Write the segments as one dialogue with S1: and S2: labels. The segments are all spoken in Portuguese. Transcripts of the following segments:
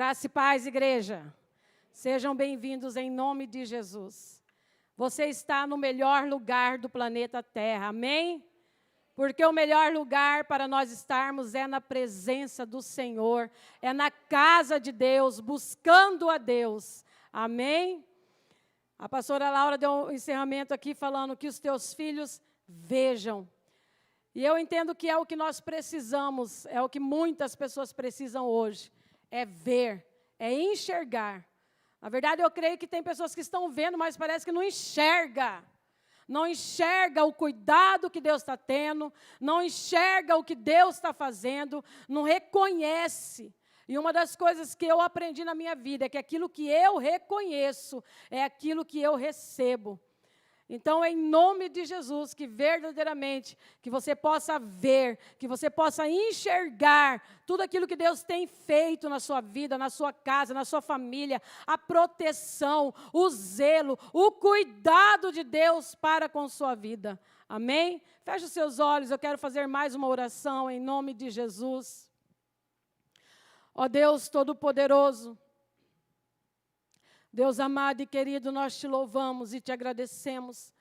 S1: Graça e paz, igreja. Sejam bem-vindos em nome de Jesus. Você está no melhor lugar do planeta Terra, amém? Porque o melhor lugar para nós estarmos é na presença do Senhor, é na casa de Deus, buscando a Deus, amém? A pastora Laura deu um encerramento aqui falando que os teus filhos vejam. E eu entendo que é o que nós precisamos, é o que muitas pessoas precisam hoje. É ver, é enxergar. Na verdade, eu creio que tem pessoas que estão vendo, mas parece que não enxerga. Não enxerga o cuidado que Deus está tendo, não enxerga o que Deus está fazendo, não reconhece. E uma das coisas que eu aprendi na minha vida é que aquilo que eu reconheço é aquilo que eu recebo. Então, em nome de Jesus, que verdadeiramente, que você possa ver, que você possa enxergar tudo aquilo que Deus tem feito na sua vida, na sua casa, na sua família, a proteção, o zelo, o cuidado de Deus para com sua vida. Amém? Feche os seus olhos, eu quero fazer mais uma oração em nome de Jesus. Ó Deus Todo-Poderoso, Deus amado e querido, nós te louvamos e te agradecemos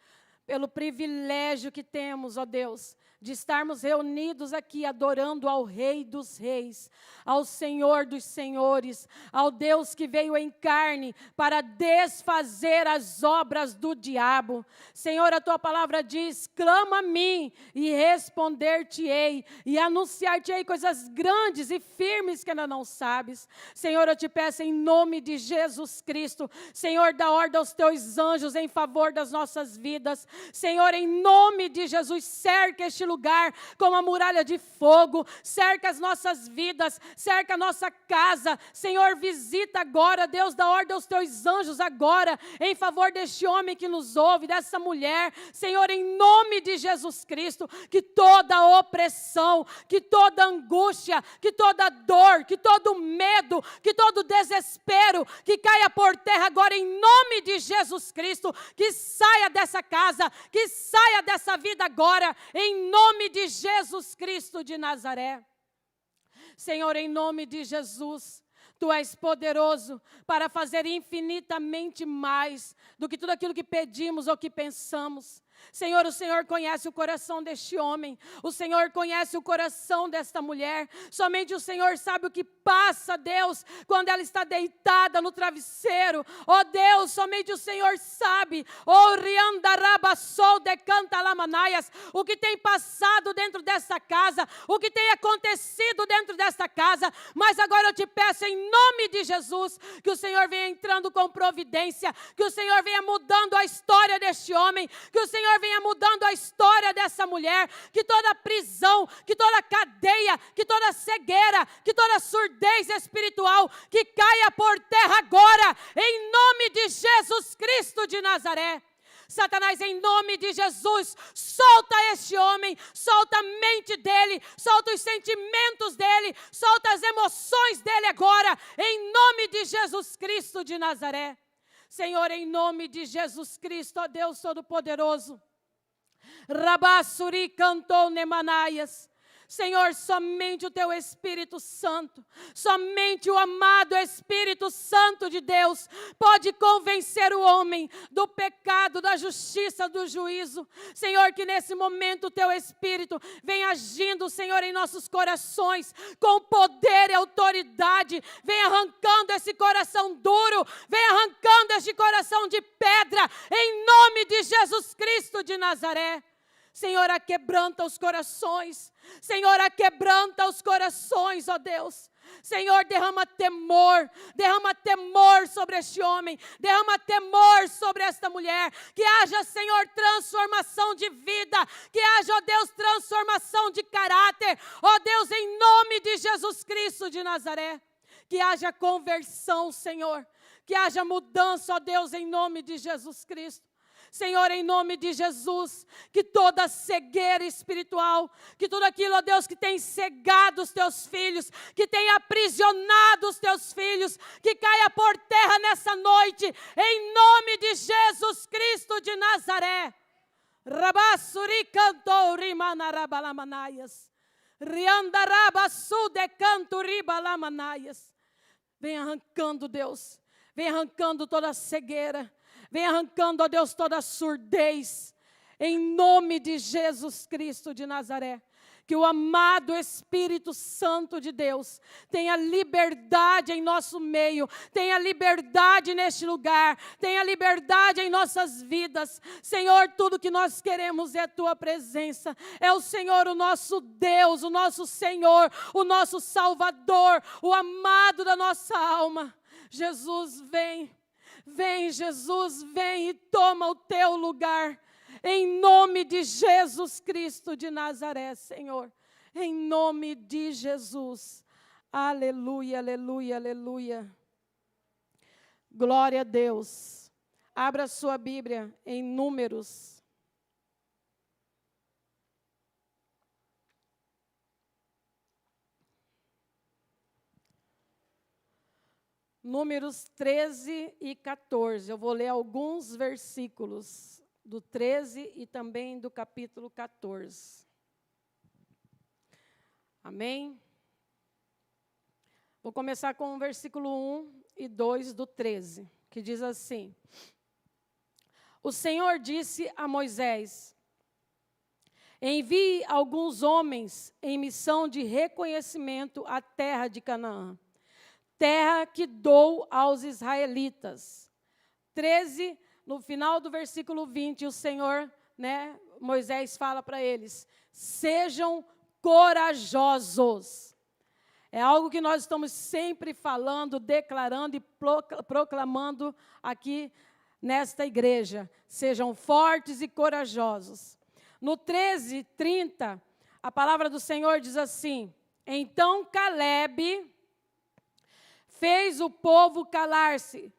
S1: pelo privilégio que temos, ó Deus, de estarmos reunidos aqui adorando ao Rei dos Reis, ao Senhor dos Senhores, ao Deus que veio em carne para desfazer as obras do diabo. Senhor, a tua palavra diz: clama a mim e responder-te-ei e anunciar-te-ei coisas grandes e firmes que ainda não sabes. Senhor, eu te peço em nome de Jesus Cristo, Senhor, dá ordem aos teus anjos em favor das nossas vidas. Senhor, em nome de Jesus, cerca este lugar com uma muralha de fogo, cerca as nossas vidas, cerca a nossa casa. Senhor, visita agora, Deus, dá ordem aos teus anjos agora, em favor deste homem que nos ouve, dessa mulher. Senhor, em nome de Jesus Cristo, que toda opressão, que toda angústia, que toda dor, que todo medo, que todo desespero, que caia por terra agora em nome de Jesus Cristo, que saia dessa casa, que saia dessa vida agora, em nome de Jesus Cristo de Nazaré. Senhor, em nome de Jesus, Tu és poderoso para fazer infinitamente mais do que tudo aquilo que pedimos ou que pensamos. Senhor, o Senhor conhece o coração deste homem, o Senhor conhece o coração desta mulher, somente o Senhor sabe o que passa, Deus, quando ela está deitada no travesseiro. Oh Deus, somente o Senhor sabe, oh riandarabassou decanta lamanaias, o que tem passado dentro desta casa, o que tem acontecido dentro desta casa. Mas agora eu te peço em nome de Jesus, que o Senhor venha entrando com providência, que o Senhor venha mudando a história deste homem, que o Senhor venha mudando a história dessa mulher, que toda prisão, que toda cadeia, que toda cegueira, que toda surdez espiritual, que caia por terra agora, em nome de Jesus Cristo de Nazaré. Satanás, em nome de Jesus, solta este homem, solta a mente dele, solta os sentimentos dele, solta as emoções dele agora, em nome de Jesus Cristo de Nazaré. Senhor, em nome de Jesus Cristo, ó Deus Todo-Poderoso, Rabassuri cantou nemanaias. Senhor, somente o Teu Espírito Santo, somente o amado Espírito Santo de Deus pode convencer o homem do pecado, da justiça, do juízo. Senhor, que nesse momento o Teu Espírito vem agindo, Senhor, em nossos corações, com poder e autoridade, vem arrancando esse coração duro, vem arrancando este coração de pedra, em nome de Jesus Cristo de Nazaré. Senhor, aquebranta os corações. Senhor, aquebranta os corações, ó Deus. Senhor, derrama temor sobre este homem, derrama temor sobre esta mulher, que haja, Senhor, transformação de vida, que haja, ó Deus, transformação de caráter, ó Deus, em nome de Jesus Cristo de Nazaré, que haja conversão, Senhor, que haja mudança, ó Deus, em nome de Jesus Cristo. Senhor, em nome de Jesus, que toda cegueira espiritual, que tudo aquilo, ó Deus, que tem cegado os teus filhos, que tem aprisionado os teus filhos, que caia por terra nessa noite, em nome de Jesus Cristo de Nazaré. Rabassuri cantou rimanarabalamanaias, riandarabassu de canto ribalamanaias. Vem arrancando, Deus. Vem arrancando toda a cegueira. Vem arrancando, ó Deus, toda a surdez. Em nome de Jesus Cristo de Nazaré. Que o amado Espírito Santo de Deus tenha liberdade em nosso meio, tenha liberdade neste lugar, tenha liberdade em nossas vidas. Senhor, tudo que nós queremos é a Tua presença. É o Senhor, o nosso Deus, o nosso Senhor, o nosso Salvador, o amado da nossa alma. Jesus, vem. Vem, Jesus, vem e toma o Teu lugar. Em nome de Jesus Cristo de Nazaré, Senhor. Em nome de Jesus. Aleluia, aleluia, aleluia. Glória a Deus. Abra sua Bíblia em Números. Números 13 e 14. Eu vou ler alguns versículos do 13 e também do capítulo 14. Amém? Vou começar com o versículo 1 e 2 do 13, que diz assim: O Senhor disse a Moisés: Envie alguns homens em missão de reconhecimento à terra de Canaã, terra que dou aos israelitas. 13, no final do versículo 20, o Senhor, Moisés fala para eles: sejam corajosos. É algo que nós estamos sempre falando, declarando e proclamando aqui nesta igreja. Sejam fortes e corajosos. No 13:30, a palavra do Senhor diz assim: Então Calebe fez o povo calar-se.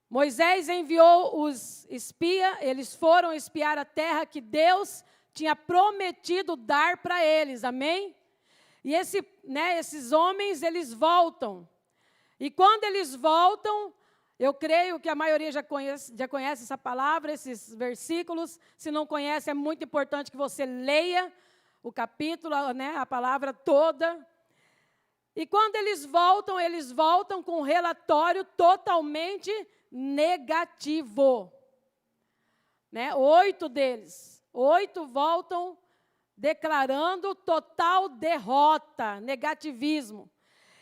S1: Moisés enviou os espias, eles foram espiar a terra que Deus tinha prometido dar para eles, amém? E esses homens, eles voltam. E quando eles voltam, eu creio que a maioria já conhece essa palavra, esses versículos. Se não conhece, é muito importante que você leia o capítulo, a palavra toda. E quando eles voltam com um relatório totalmente negativo. 8 deles. 8 voltam declarando total derrota, negativismo.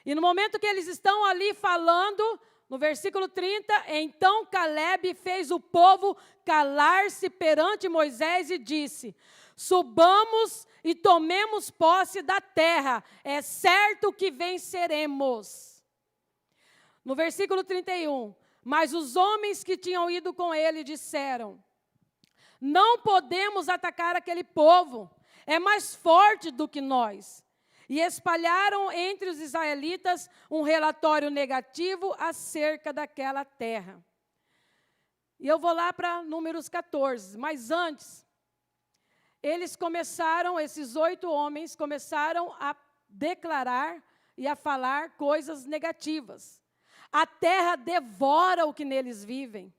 S1: E no momento que eles estão ali falando, no versículo 30, então Calebe fez o povo calar-se perante Moisés e disse: subamos e tomemos posse da terra, é certo que venceremos. No versículo 31, mas os homens que tinham ido com ele disseram: não podemos atacar aquele povo, é mais forte do que nós. E espalharam entre os israelitas um relatório negativo acerca daquela terra. E eu vou lá para Números 14, mas antes, esses 8 homens começaram a declarar e a falar coisas negativas. A terra devora o que neles vivem.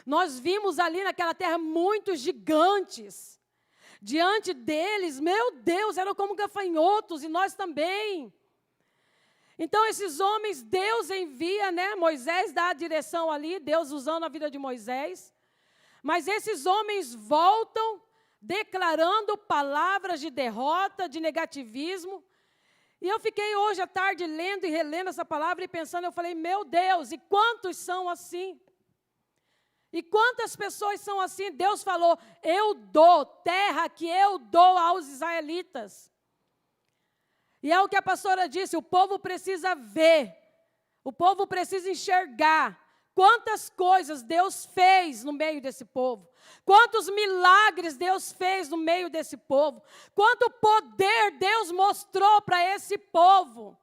S1: Nós vimos ali naquela terra muitos gigantes. Diante deles, meu Deus, eram como gafanhotos, e nós também. Então, esses homens, Deus envia, Moisés dá a direção ali, Deus usando a vida de Moisés. Mas esses homens voltam declarando palavras de derrota, de negativismo. E eu fiquei hoje à tarde lendo e relendo essa palavra e pensando, eu falei, meu Deus, e quantos são assim? E quantas pessoas são assim? Deus falou, eu dou terra que eu dou aos israelitas. E é o que a pastora disse, o povo precisa ver, o povo precisa enxergar quantas coisas Deus fez no meio desse povo, quantos milagres Deus fez no meio desse povo, quanto poder Deus mostrou para esse povo.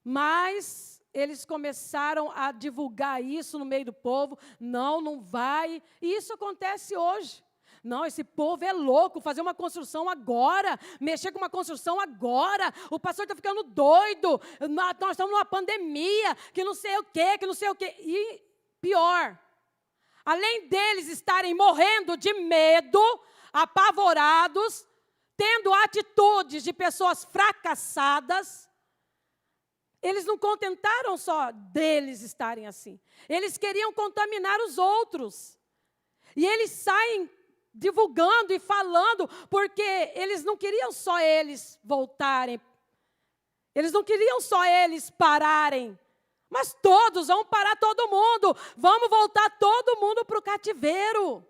S1: Mas eles começaram a divulgar isso no meio do povo. Não vai. E isso acontece hoje. Não, esse povo é louco, fazer uma construção agora, mexer com uma construção agora. O pastor está ficando doido. Nós estamos numa pandemia, que não sei o quê, que não sei o quê. E pior, além deles estarem morrendo de medo, apavorados, tendo atitudes de pessoas fracassadas, Eles não contentaram só deles estarem assim. Eles queriam contaminar os outros. E eles saem divulgando e falando, porque eles não queriam só eles voltarem. Eles não queriam só eles pararem. Mas todos, vamos parar todo mundo. Vamos voltar todo mundo para o cativeiro.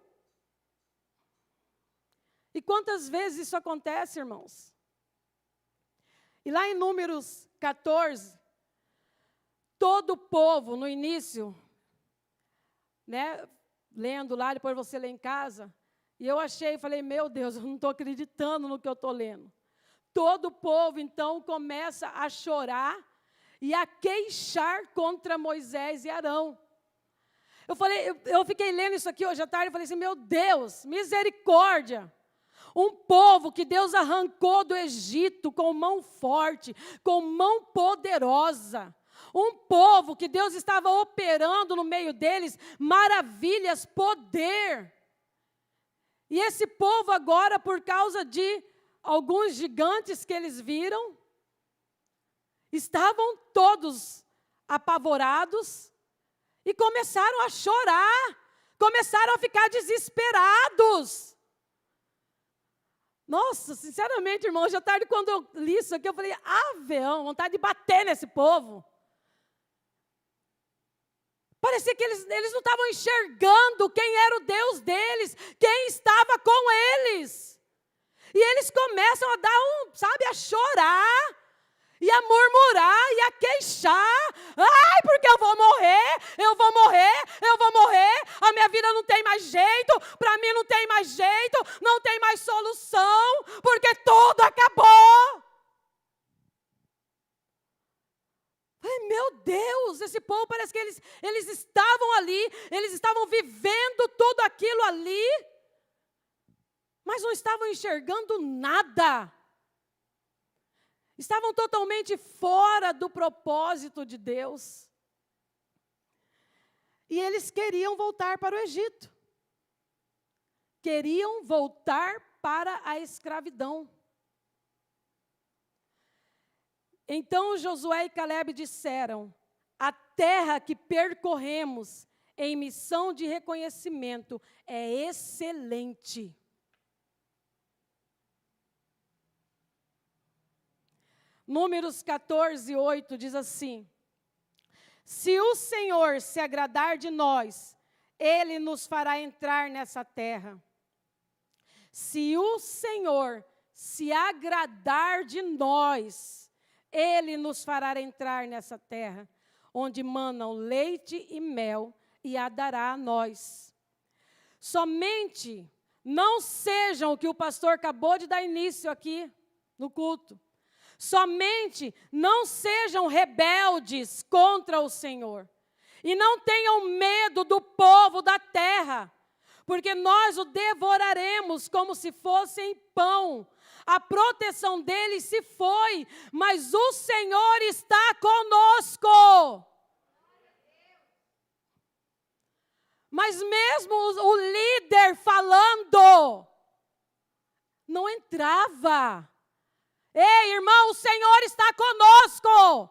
S1: E quantas vezes isso acontece, irmãos? E lá em Números 14, todo o povo, no início, né, lendo lá, depois você lê em casa, e eu falei, meu Deus, eu não estou acreditando no que eu estou lendo. Todo o povo, então, começa a chorar e a queixar contra Moisés e Arão. Eu fiquei lendo isso aqui hoje à tarde e falei assim, meu Deus, misericórdia. Um povo que Deus arrancou do Egito com mão forte, com mão poderosa. Um povo que Deus estava operando no meio deles, maravilhas, poder. E esse povo agora, por causa de alguns gigantes que eles viram, estavam todos apavorados e começaram a chorar, começaram a ficar desesperados. Nossa, sinceramente, irmão, hoje à tarde, quando eu li isso aqui, eu falei, vontade de bater nesse povo. Parecia que eles não estavam enxergando quem era o Deus deles, quem estava com eles. E eles começam a dar a chorar, e a murmurar, e a queixar. Ai, porque eu vou morrer, eu vou morrer, eu vou morrer. A minha vida não tem mais jeito, para mim não tem mais jeito, não tem mais solução, porque tudo acabou. Ai, meu Deus, esse povo parece que eles estavam ali, eles estavam vivendo tudo aquilo ali, mas não estavam enxergando nada. Estavam totalmente fora do propósito de Deus. E eles queriam voltar para o Egito. Queriam voltar para a escravidão. Então Josué e Calebe disseram, a terra que percorremos em missão de reconhecimento é excelente. Números 14, 8 diz assim, se o Senhor se agradar de nós, Ele nos fará entrar nessa terra. Se o Senhor se agradar de nós, Ele nos fará entrar nessa terra, onde manam leite e mel, e a dará a nós. Somente não sejam o que o pastor acabou de dar início aqui no culto. Somente não sejam rebeldes contra o Senhor. E não tenham medo do povo da terra, porque nós o devoraremos como se fossem pão. A proteção deles se foi, mas o Senhor está conosco. Mas mesmo o líder falando, não entrava. Ei, irmão, o Senhor está conosco.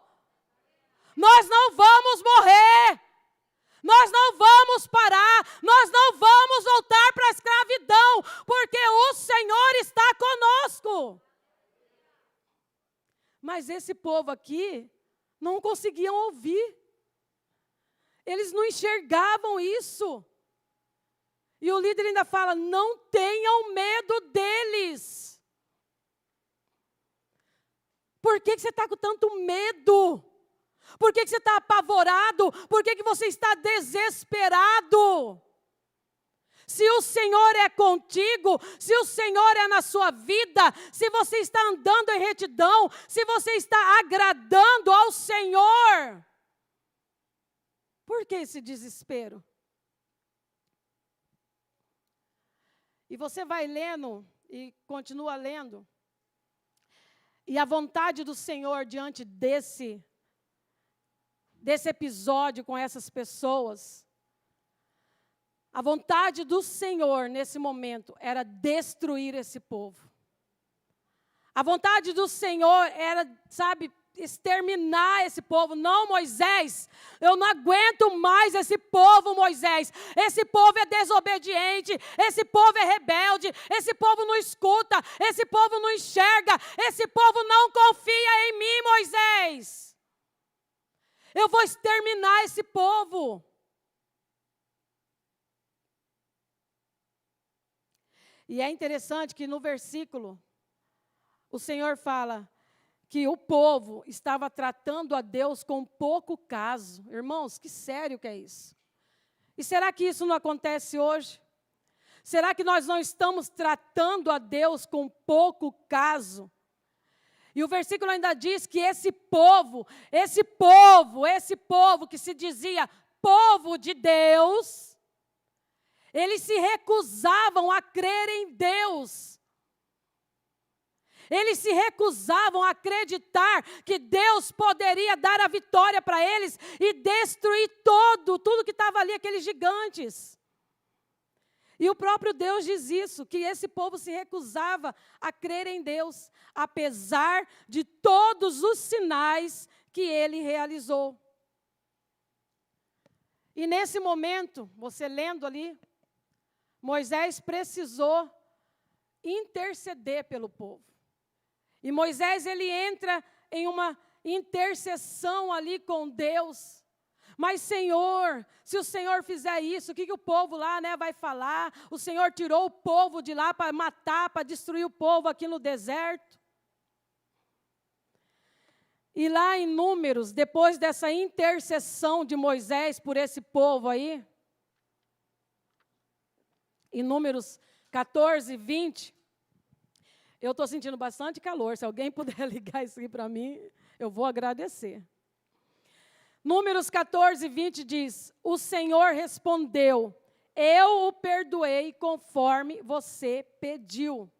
S1: Nós não vamos morrer. Nós não vamos parar. Nós não vamos voltar para a escravidão, porque o Senhor está conosco. Mas esse povo aqui não conseguiam ouvir. Eles não enxergavam isso. E o líder ainda fala, não tenham medo deles. Por que você está com tanto medo? Por que você está apavorado? Por que você está desesperado? Se o Senhor é contigo, se o Senhor é na sua vida, se você está andando em retidão, se você está agradando ao Senhor, por que esse desespero? E você vai lendo e continua lendo. E a vontade do Senhor diante desse episódio com essas pessoas, a vontade do Senhor nesse momento era destruir esse povo. A vontade do Senhor era, exterminar esse povo. Não, Moisés, eu não aguento mais esse povo, Moisés. Esse povo é desobediente, esse povo é rebelde, esse povo não escuta, esse povo não enxerga, esse povo não confia em mim, Moisés. Eu vou exterminar esse povo. E é interessante que no versículo, o Senhor fala que o povo estava tratando a Deus com pouco caso. Irmãos, que sério que é isso? E será que isso não acontece hoje? Será que nós não estamos tratando a Deus com pouco caso? E o versículo ainda diz que esse povo que se dizia povo de Deus, eles se recusavam a crer em Deus. Eles se recusavam a acreditar que Deus poderia dar a vitória para eles e destruir tudo que estava ali, aqueles gigantes. E o próprio Deus diz isso, que esse povo se recusava a crer em Deus, apesar de todos os sinais que ele realizou. E nesse momento, você lendo ali, Moisés precisou interceder pelo povo. E Moisés, ele entra em uma intercessão ali com Deus. Mas, Senhor, se o Senhor fizer isso, o que o povo lá, vai falar? O Senhor tirou o povo de lá para matar, para destruir o povo aqui no deserto. E lá em Números, depois dessa intercessão de Moisés por esse povo aí, em Números 14, 20, eu estou sentindo bastante calor. Se alguém puder ligar isso aqui para mim, eu vou agradecer. Números 14, 20 diz: o Senhor respondeu, eu o perdoei conforme você pediu.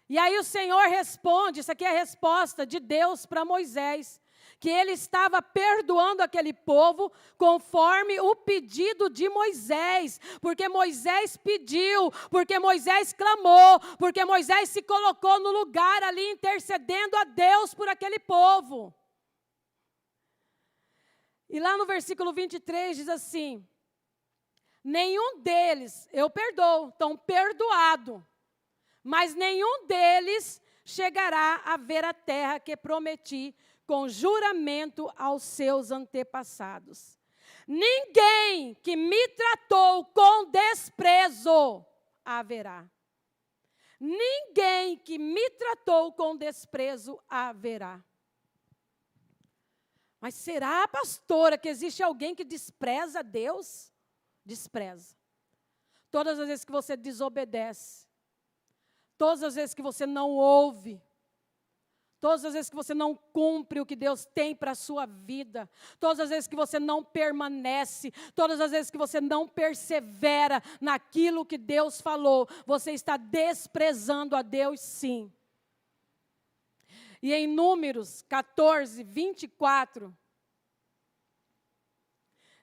S1: E aí o Senhor responde, isso aqui é a resposta de Deus para Moisés, que ele estava perdoando aquele povo conforme o pedido de Moisés, porque Moisés pediu, porque Moisés clamou, porque Moisés se colocou no lugar ali intercedendo a Deus por aquele povo. E lá no versículo 23 diz assim: nenhum deles, eu perdoo, estão perdoados, mas nenhum deles chegará a ver a terra que prometi com juramento aos seus antepassados. Ninguém que me tratou com desprezo haverá. Ninguém que me tratou com desprezo haverá. Mas será, pastora, que existe alguém que despreza Deus? Despreza. Todas as vezes que você desobedece, todas as vezes que você não ouve, todas as vezes que você não cumpre o que Deus tem para a sua vida, todas as vezes que você não permanece, todas as vezes que você não persevera naquilo que Deus falou, você está desprezando a Deus, sim. E em Números 14, 24,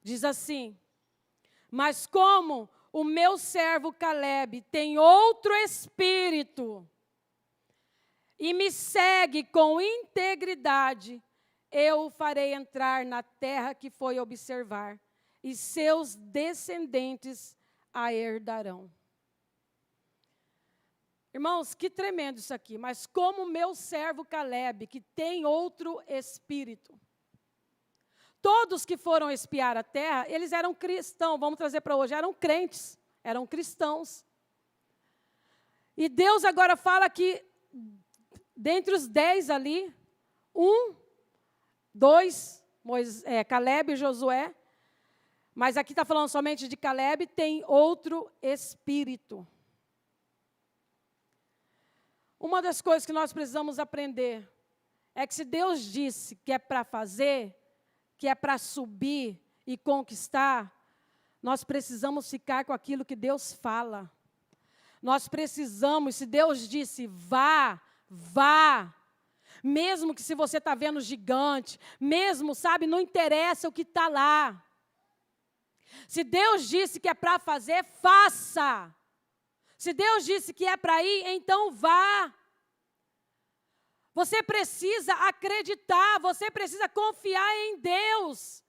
S1: diz assim: mas como o meu servo Caleb tem outro espírito e me segue com integridade, eu o farei entrar na terra que foi observar, e seus descendentes a herdarão. Irmãos, que tremendo isso aqui, mas como o meu servo Caleb, que tem outro espírito. Todos que foram espiar a terra, eles eram cristãos, vamos trazer para hoje, eram crentes, eram cristãos. E Deus agora fala que, dentre os 10 ali, 2, Caleb e Josué, mas aqui está falando somente de Caleb, tem outro espírito. Uma das coisas que nós precisamos aprender é que se Deus disse que é para fazer, que é para subir e conquistar, nós precisamos ficar com aquilo que Deus fala. Nós precisamos, se Deus disse vá, vá. Mesmo que se você está vendo gigante, mesmo, não interessa o que está lá. Se Deus disse que é para fazer, faça. Se Deus disse que é para ir, então vá. Você precisa acreditar, você precisa confiar em Deus.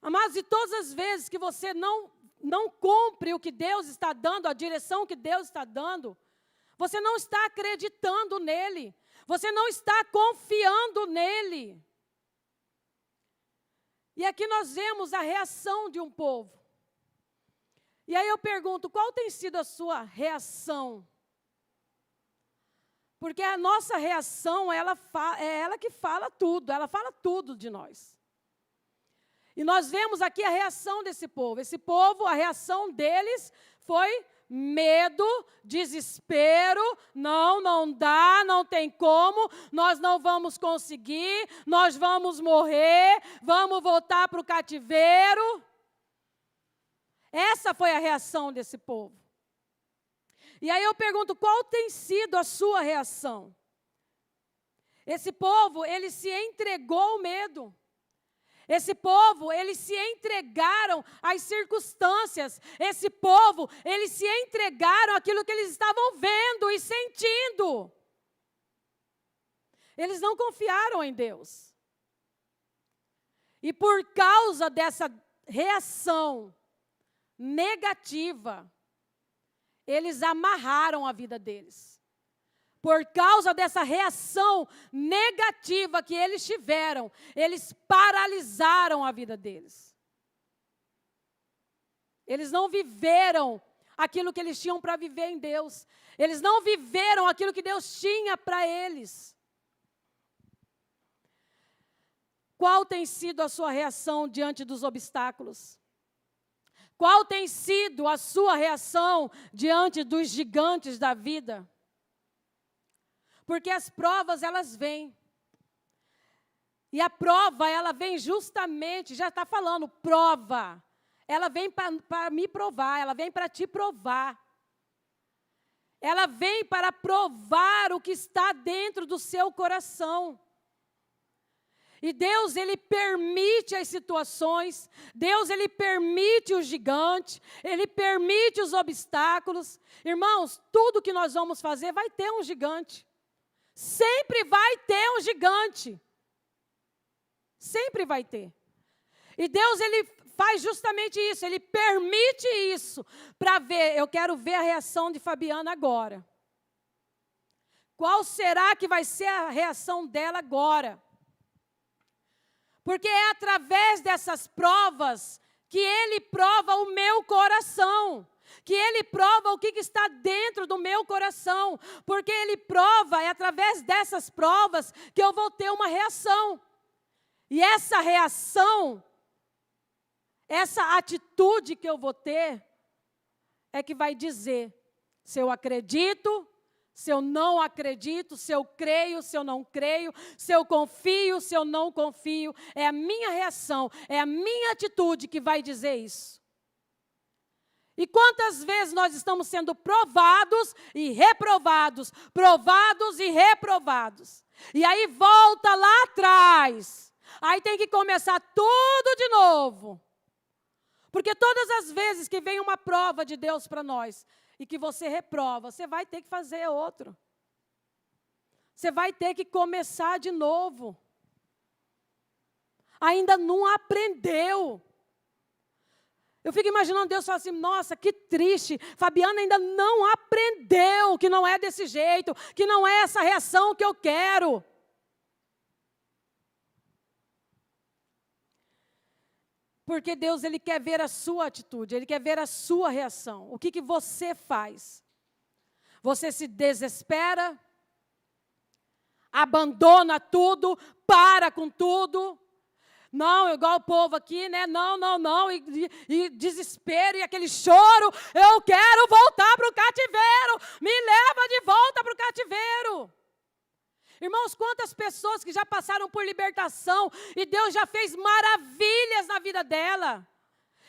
S1: Amados, e todas as vezes que você não cumpre o que Deus está dando, a direção que Deus está dando, você não está acreditando nele, você não está confiando nele. E aqui nós vemos a reação de um povo. E aí eu pergunto, qual tem sido a sua reação? Porque a nossa reação, é ela que fala tudo, ela fala tudo de nós. E nós vemos aqui a reação desse povo. Esse povo, a reação deles foi medo, desespero, não dá, não tem como, nós não vamos conseguir, nós vamos morrer, vamos voltar para o cativeiro. Essa foi a reação desse povo. E aí eu pergunto, qual tem sido a sua reação? Esse povo, ele se entregou ao medo. Esse povo, eles se entregaram às circunstâncias. Esse povo, eles se entregaram àquilo que eles estavam vendo e sentindo. Eles não confiaram em Deus. E por causa dessa reação negativa, eles amarraram a vida deles. Por causa dessa reação negativa que eles tiveram, eles paralisaram a vida deles. Eles não viveram aquilo que eles tinham para viver em Deus. Eles não viveram aquilo que Deus tinha para eles. Qual tem sido a sua reação diante dos obstáculos? Qual tem sido a sua reação diante dos gigantes da vida? Porque as provas, elas vêm. E a prova, ela vem justamente, já está falando, prova. Ela vem para me provar, ela vem para te provar. Ela vem para provar o que está dentro do seu coração. E Deus, Ele permite as situações, Deus, Ele permite o gigante, Ele permite os obstáculos. Irmãos, tudo que nós vamos fazer vai ter um gigante. Sempre vai ter um gigante. Sempre vai ter. E Deus, Ele faz justamente isso, Ele permite isso para ver. Eu quero ver a reação de Fabiana agora. Qual será que vai ser a reação dela agora? Porque é através dessas provas que Ele prova o meu coração. Que Ele prova o que está dentro do meu coração. Porque Ele prova, é através dessas provas que eu vou ter uma reação. E essa reação, essa atitude que eu vou ter, é que vai dizer se eu acredito, se eu não acredito, se eu creio, se eu não creio, se eu confio, se eu não confio. É a minha reação, é a minha atitude que vai dizer isso. E quantas vezes nós estamos sendo provados e reprovados, provados e reprovados. E aí volta lá atrás. Aí tem que começar tudo de novo. Porque todas as vezes que vem uma prova de Deus para nós, e que você reprova, você vai ter que fazer outro. Você vai ter que começar de novo. Ainda não aprendeu. Eu fico imaginando Deus falar assim, nossa, que triste, Fabiana ainda não aprendeu que não é desse jeito, que não é essa reação que eu quero. Porque Deus, Ele quer ver a sua atitude, Ele quer ver a sua reação. O que você faz? Você se desespera? Abandona tudo? Para com tudo? Não, igual o povo aqui, né? Não. E desespero e aquele choro. Eu quero voltar para o cativeiro. Me leva de volta para o cativeiro. Irmãos, quantas pessoas que já passaram por libertação e Deus já fez maravilhas na vida dela.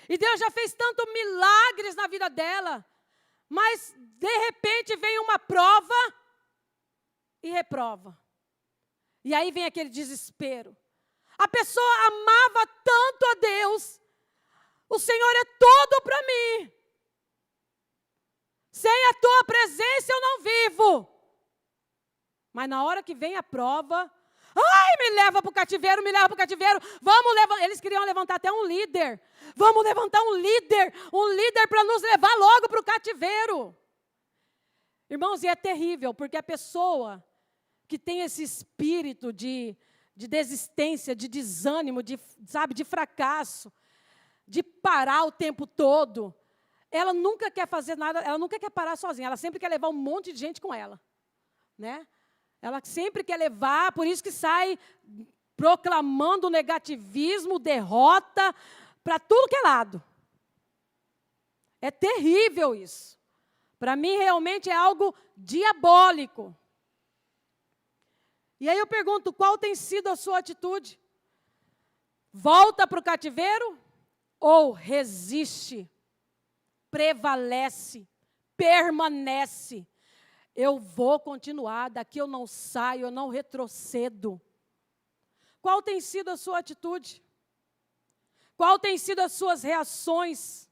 S1: E Deus já fez tanto milagres na vida dela. Mas, de repente, vem uma prova e reprova. E aí vem aquele desespero. A pessoa amava tanto a Deus. O Senhor é tudo para mim. Sem a tua presença eu não vivo. Mas na hora que vem a prova, ai, me leva para o cativeiro, vamos levar. Eles queriam levantar até um líder. Vamos levantar um líder para nos levar logo para o cativeiro. Irmãos, e é terrível, porque a pessoa que tem esse espírito de desistência, de desânimo, de fracasso, de parar o tempo todo, ela nunca quer fazer nada, ela nunca quer parar sozinha, ela sempre quer levar um monte de gente com ela, né? Ela sempre quer levar, por isso que sai proclamando negativismo, derrota, para tudo que é lado. É terrível isso. Para mim, realmente é algo diabólico. E aí eu pergunto, qual tem sido a sua atitude? Volta para o cativeiro ou resiste, prevalece, permanece? Eu vou continuar, daqui eu não saio, eu não retrocedo. Qual tem sido a sua atitude? Qual tem sido as suas reações?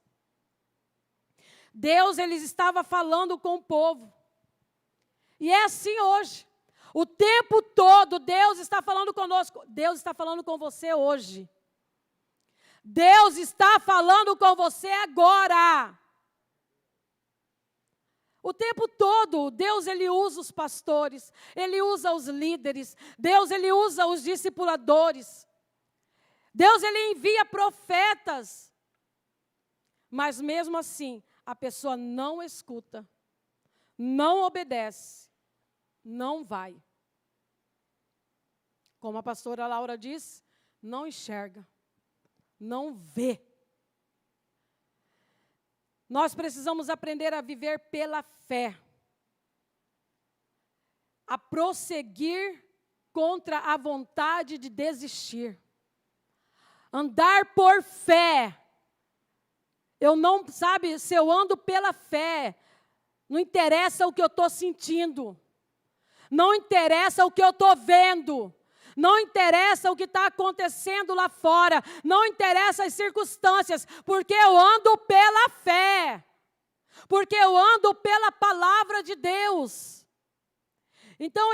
S1: Deus, ele estava falando com o povo. E é assim hoje. O tempo todo, Deus está falando conosco. Deus está falando com você hoje. Deus está falando com você agora. O tempo todo, Deus, ele usa os pastores, ele usa os líderes, Deus, ele usa os discipuladores. Deus, ele envia profetas. Mas mesmo assim, a pessoa não escuta, não obedece, não vai. Como a pastora Laura diz, não enxerga, não vê. Nós precisamos aprender a viver pela fé, a prosseguir contra a vontade de desistir, andar por fé. Eu não, se eu ando pela fé, não interessa o que eu estou sentindo, não interessa o que eu estou vendo, não interessa o que está acontecendo lá fora, não interessa as circunstâncias, porque eu ando pela fé, porque eu ando pela palavra de Deus. Então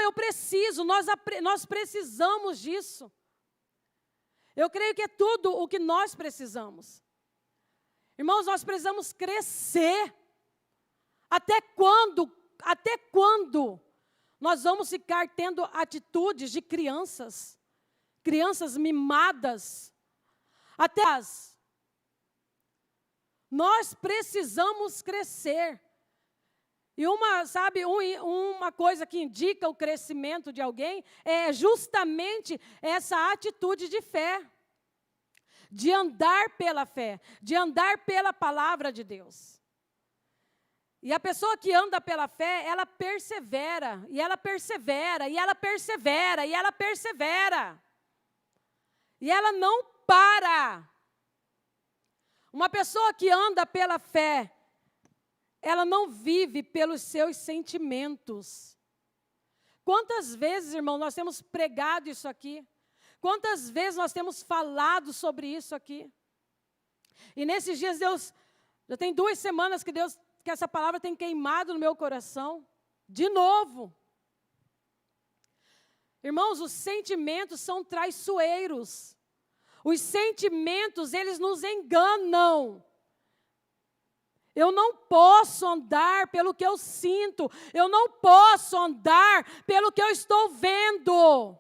S1: nós precisamos disso. Eu creio que é tudo o que nós precisamos. Irmãos, nós precisamos crescer. Até quando nós vamos ficar tendo atitudes de crianças mimadas? Nós precisamos crescer. E uma coisa que indica o crescimento de alguém é justamente essa atitude de fé. De andar pela fé, de andar pela palavra de Deus. E a pessoa que anda pela fé, ela persevera, e ela persevera, e ela persevera, e ela persevera. E ela não para. Uma pessoa que anda pela fé, ela não vive pelos seus sentimentos. Quantas vezes, irmão, nós temos pregado isso aqui? Quantas vezes nós temos falado sobre isso aqui? E nesses dias já tem 2 semanas que essa palavra tem queimado no meu coração. De novo. Irmãos, os sentimentos são traiçoeiros. Os sentimentos, eles nos enganam. Eu não posso andar pelo que eu sinto. Eu não posso andar pelo que eu estou vendo.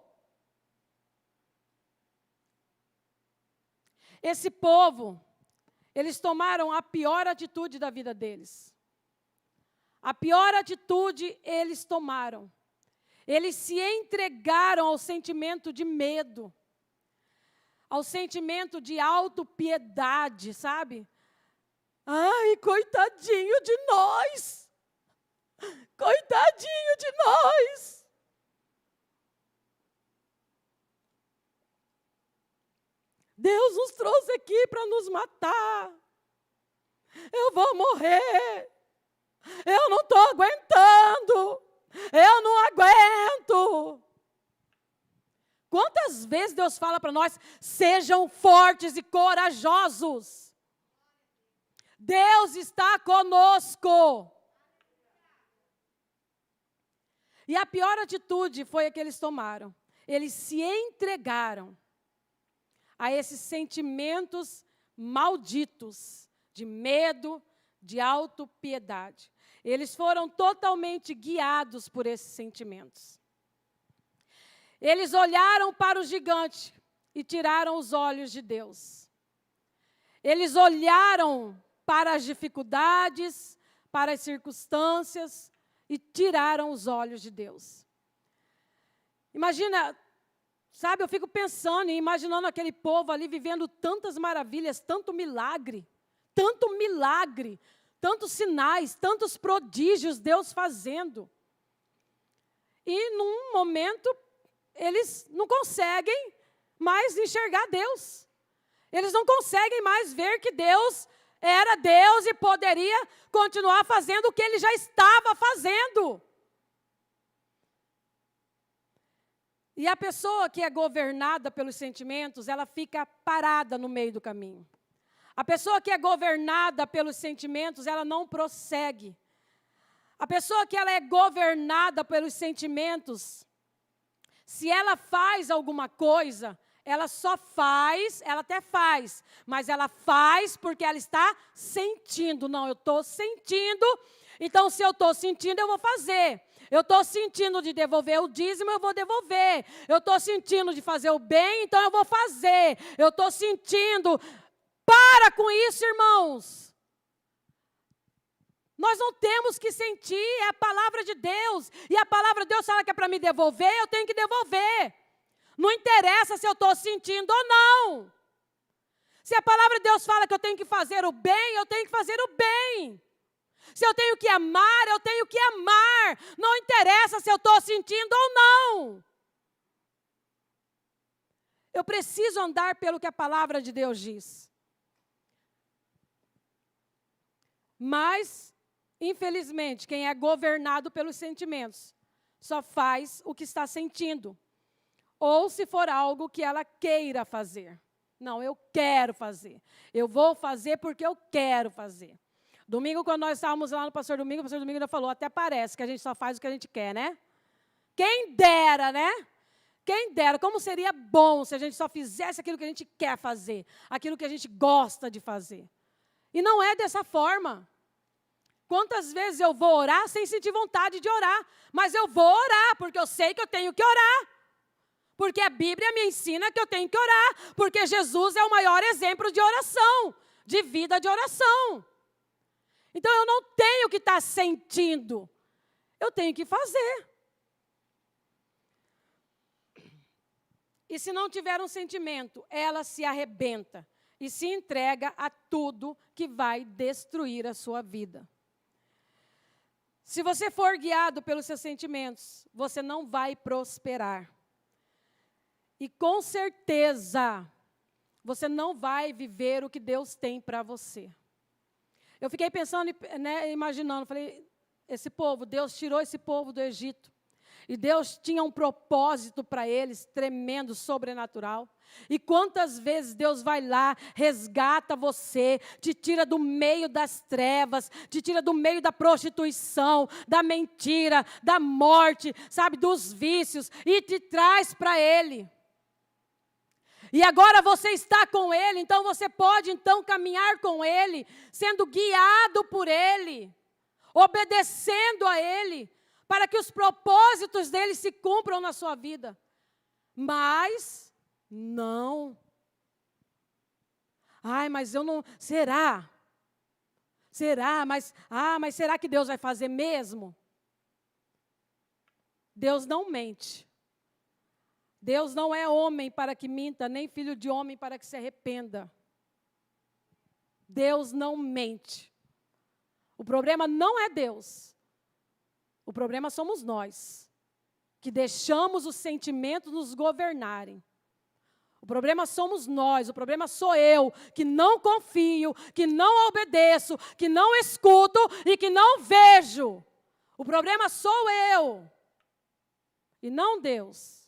S1: Esse povo, eles tomaram a pior atitude da vida deles. A pior atitude eles tomaram. Eles se entregaram ao sentimento de medo, ao sentimento de autopiedade, sabe? Ai, coitadinho de nós! Coitadinho de nós! Deus nos trouxe aqui para nos matar. Eu vou morrer. Eu não estou aguentando. Eu não aguento. Quantas vezes Deus fala para nós, sejam fortes e corajosos. Deus está conosco. E a pior atitude foi a que eles tomaram. Eles se entregaram a esses sentimentos malditos de medo, de autopiedade. Eles foram totalmente guiados por esses sentimentos. Eles olharam para o gigante e tiraram os olhos de Deus. Eles olharam para as dificuldades, para as circunstâncias e tiraram os olhos de Deus. Imagina, sabe, eu fico pensando e imaginando aquele povo ali vivendo tantas maravilhas, tantos milagres, tantos sinais, tantos prodígios Deus fazendo. E num momento, eles não conseguem mais enxergar Deus. Eles não conseguem mais ver que Deus era Deus e poderia continuar fazendo o que Ele já estava fazendo. E a pessoa que é governada pelos sentimentos, ela fica parada no meio do caminho. A pessoa que é governada pelos sentimentos, ela não prossegue. A pessoa que ela é governada pelos sentimentos, se ela faz alguma coisa, ela só faz, ela até faz, mas ela faz porque ela está sentindo. Não, eu estou sentindo, então se eu estou sentindo, eu vou fazer. Eu estou sentindo de devolver o dízimo, eu vou devolver. Eu estou sentindo de fazer o bem, então eu vou fazer. Eu estou sentindo. Para com isso, irmãos. Nós não temos que sentir, é a palavra de Deus. E a palavra de Deus fala que é para me devolver, eu tenho que devolver. Não interessa se eu estou sentindo ou não. Se a palavra de Deus fala que eu tenho que fazer o bem, eu tenho que fazer o bem. Se eu tenho que amar, eu tenho que amar. Não interessa se eu estou sentindo ou não. Eu preciso andar pelo que a palavra de Deus diz. Mas, infelizmente, quem é governado pelos sentimentos só faz o que está sentindo. Ou se for algo que ela queira fazer. Não, eu quero fazer. Eu vou fazer porque eu quero fazer. Domingo, quando nós estávamos lá no Pastor Domingo, o Pastor Domingo ainda falou, até parece que a gente só faz o que a gente quer, né? Quem dera, né? Quem dera, como seria bom se a gente só fizesse aquilo que a gente quer fazer, aquilo que a gente gosta de fazer. E não é dessa forma. Quantas vezes eu vou orar sem sentir vontade de orar, mas eu vou orar, porque eu sei que eu tenho que orar. Porque a Bíblia me ensina que eu tenho que orar, porque Jesus é o maior exemplo de oração, de vida de oração. Então eu não tenho que estar sentindo, eu tenho que fazer. E se não tiver um sentimento, ela se arrebenta e se entrega a tudo que vai destruir a sua vida. Se você for guiado pelos seus sentimentos, você não vai prosperar. E com certeza, você não vai viver o que Deus tem para você. Eu fiquei pensando, né, imaginando, falei, esse povo, Deus tirou esse povo do Egito. E Deus tinha um propósito para eles, tremendo, sobrenatural. E quantas vezes Deus vai lá, resgata você, te tira do meio das trevas, te tira do meio da prostituição, da mentira, da morte, sabe, dos vícios, e te traz para Ele. E agora você está com Ele, então você pode então caminhar com Ele, sendo guiado por Ele, obedecendo a Ele, para que os propósitos dele se cumpram na sua vida. Mas, não. Ai, mas eu não, será? Será? Mas será que Deus vai fazer mesmo? Deus não mente. Deus não é homem para que minta, nem filho de homem para que se arrependa. Deus não mente. O problema não é Deus. O problema somos nós, que deixamos os sentimentos nos governarem. O problema somos nós, o problema sou eu, que não confio, que não obedeço, que não escuto e que não vejo. O problema sou eu, e não Deus.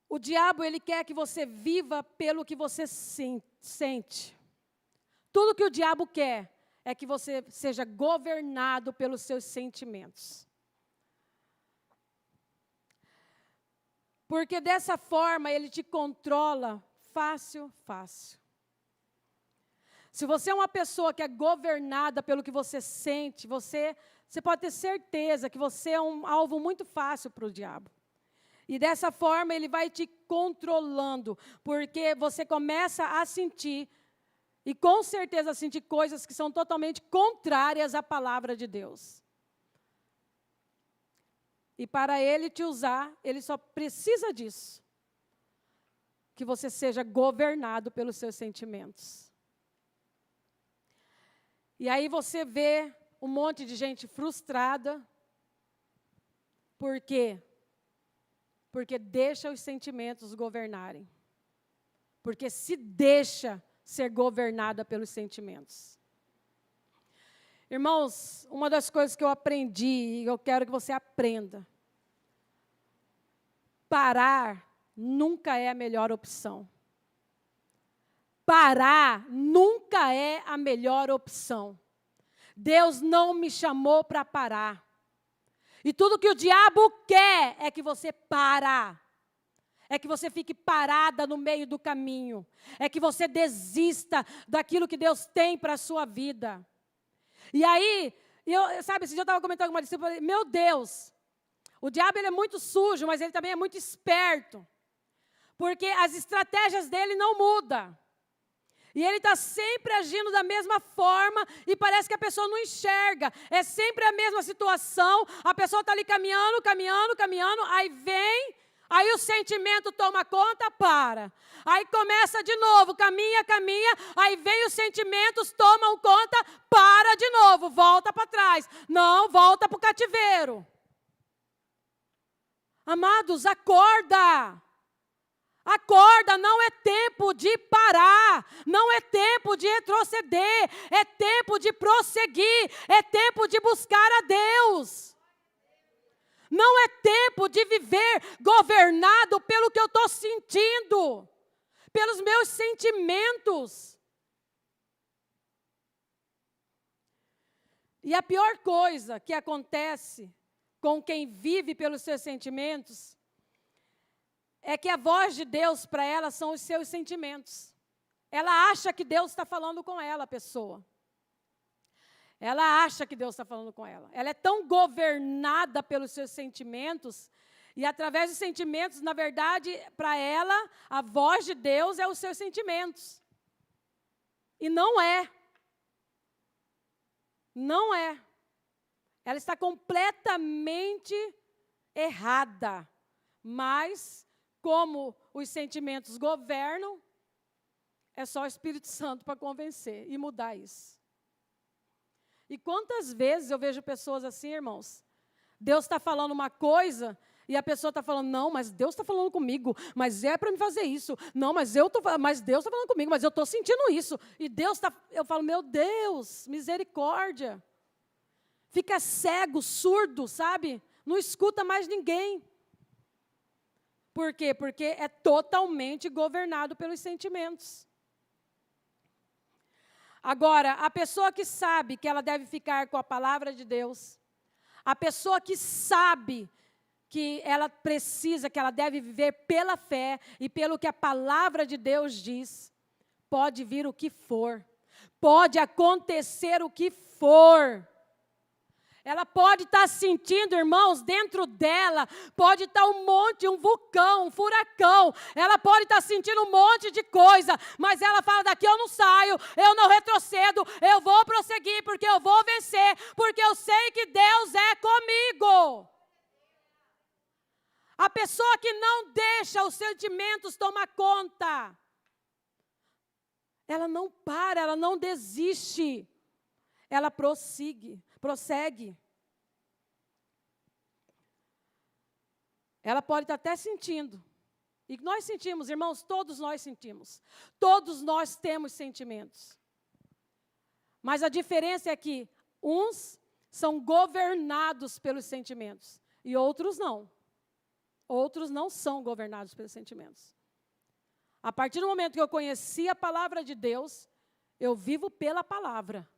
S1: O diabo, ele quer que você viva pelo que você sente. Tudo que o diabo quer é que você seja governado pelos seus sentimentos. Porque dessa forma ele te controla fácil. Se você é uma pessoa que é governada pelo que você sente, você pode ter certeza que você é um alvo muito fácil para o diabo. E dessa forma ele vai te controlando, porque você começa a sentir, e com certeza a sentir coisas que são totalmente contrárias à palavra de Deus. E para ele te usar, ele só precisa disso. Que você seja governado pelos seus sentimentos. E aí você vê um monte de gente frustrada. Por quê? Porque deixa os sentimentos governarem. Porque se deixa ser governada pelos sentimentos. Irmãos, uma das coisas que eu aprendi, e eu quero que você aprenda. Parar nunca é a melhor opção. Parar nunca é a melhor opção. Deus não me chamou para parar. E tudo que o diabo quer é que você para. É que você fique parada no meio do caminho. É que você desista daquilo que Deus tem para a sua vida. E aí, esse dia eu estava comentando com uma discípula, falei, meu Deus, o diabo ele é muito sujo, mas ele também é muito esperto. Porque as estratégias dele não mudam. E ele está sempre agindo da mesma forma e parece que a pessoa não enxerga. É sempre a mesma situação, a pessoa está ali caminhando, aí vem, aí o sentimento toma conta, para. Aí começa de novo, caminha, aí vem os sentimentos, tomam conta, para de novo, volta para trás. Não, volta para o cativeiro. Amados, acorda. Acorda, não é tempo de parar, não é tempo de retroceder, é tempo de prosseguir, é tempo de buscar a Deus. Não é tempo de viver governado pelo que eu estou sentindo, pelos meus sentimentos. E a pior coisa que acontece com quem vive pelos seus sentimentos é que a voz de Deus para ela são os seus sentimentos. Ela acha que Deus está falando com ela, a pessoa. Ela acha que Deus está falando com ela. Ela é tão governada pelos seus sentimentos, e através dos sentimentos, na verdade, para ela, a voz de Deus é os seus sentimentos. E não é. Não é. Ela está completamente errada. Mas como os sentimentos governam, é só o Espírito Santo para convencer e mudar isso. E quantas vezes eu vejo pessoas assim, irmãos, Deus está falando uma coisa e a pessoa está falando, não, mas Deus está falando comigo, mas é para me fazer isso. Não, mas Deus está falando comigo, mas eu estou sentindo isso. E Deus está, eu falo, meu Deus, misericórdia. Fica cego, surdo, sabe? Não escuta mais ninguém. Por quê? Porque é totalmente governado pelos sentimentos. Agora, a pessoa que sabe que ela deve ficar com a palavra de Deus, a pessoa que sabe que ela precisa, que ela deve viver pela fé e pelo que a palavra de Deus diz, pode vir o que for, pode acontecer o que for. Ela pode estar sentindo, irmãos, dentro dela, pode estar um vulcão, um furacão. Ela pode estar sentindo um monte de coisa, mas ela fala, daqui eu não saio, eu não retrocedo, eu vou prosseguir, porque eu vou vencer, porque eu sei que Deus é comigo. A pessoa que não deixa os sentimentos tomar conta, ela não para, ela não desiste, ela prossegue. Ela pode estar até sentindo. E nós sentimos, irmãos, todos nós sentimos. Todos nós temos sentimentos. Mas a diferença é que uns são governados pelos sentimentos e outros não. Outros não são governados pelos sentimentos. A partir do momento que eu conheci a palavra de Deus, eu vivo pela palavra.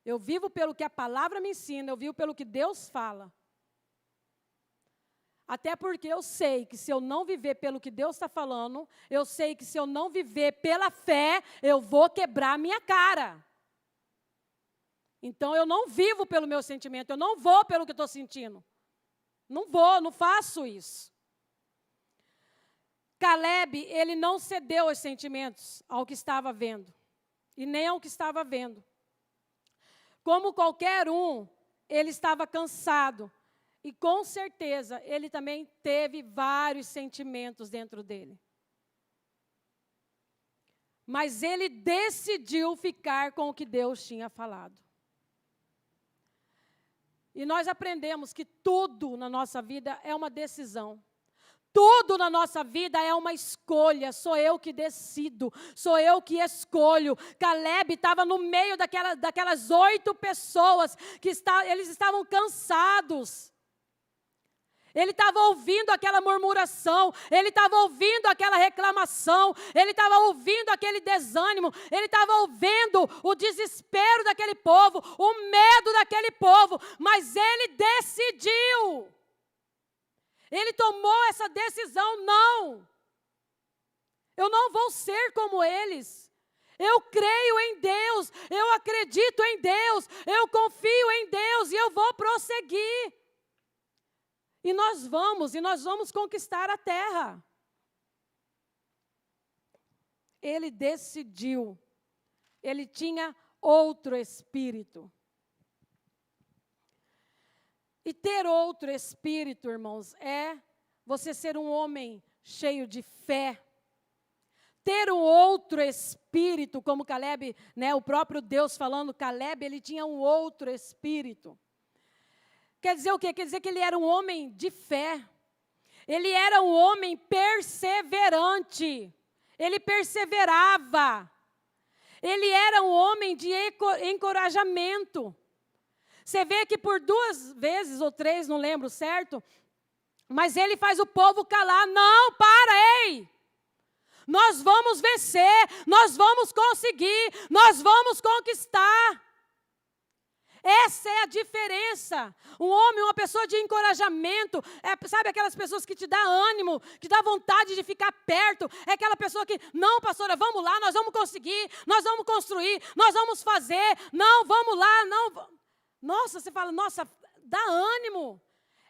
S1: Eu vivo pelo que a palavra me ensina, eu vivo pelo que Deus fala. Até porque eu sei que se eu não viver pelo que Deus está falando, eu sei que se eu não viver pela fé, eu vou quebrar a minha cara. Então eu não vivo pelo meu sentimento, eu não vou pelo que estou sentindo. Não vou, não faço isso. Caleb, ele não cedeu aos sentimentos, ao que estava vendo, e nem ao que estava vendo. Como qualquer um, ele estava cansado, e com certeza ele também teve vários sentimentos dentro dele. Mas ele decidiu ficar com o que Deus tinha falado. E nós aprendemos que tudo na nossa vida é uma decisão. Tudo na nossa vida é uma escolha, sou eu que decido, sou eu que escolho. Caleb estava no meio daquelas 8 pessoas que eles estavam cansados. Ele estava ouvindo aquela murmuração, ele estava ouvindo aquela reclamação, ele estava ouvindo aquele desânimo, ele estava ouvindo o desespero daquele povo, o medo daquele povo, mas ele decidiu. Ele tomou essa decisão, não. Eu não vou ser como eles. Eu creio em Deus, eu acredito em Deus, eu confio em Deus e eu vou prosseguir. E nós vamos conquistar a terra. Ele decidiu. Ele tinha outro espírito. E ter outro espírito, irmãos, é você ser um homem cheio de fé. Ter um outro espírito, como Caleb, né, o próprio Deus falando, Caleb, ele tinha um outro espírito. Quer dizer o quê? Quer dizer que ele era um homem de fé. Ele era um homem perseverante. Ele perseverava. Ele era um homem de encorajamento. Você vê que por 2 vezes ou 3, não lembro certo, mas ele faz o povo calar. Não, para, ei! Nós vamos vencer, nós vamos conseguir, nós vamos conquistar. Essa é a diferença. Um homem, uma pessoa de encorajamento, sabe aquelas pessoas que te dá ânimo, que dá vontade de ficar perto, é aquela pessoa que, não, pastora, vamos lá, nós vamos conseguir, nós vamos construir, nós vamos fazer, não, vamos lá, não. Nossa, você fala, nossa, dá ânimo.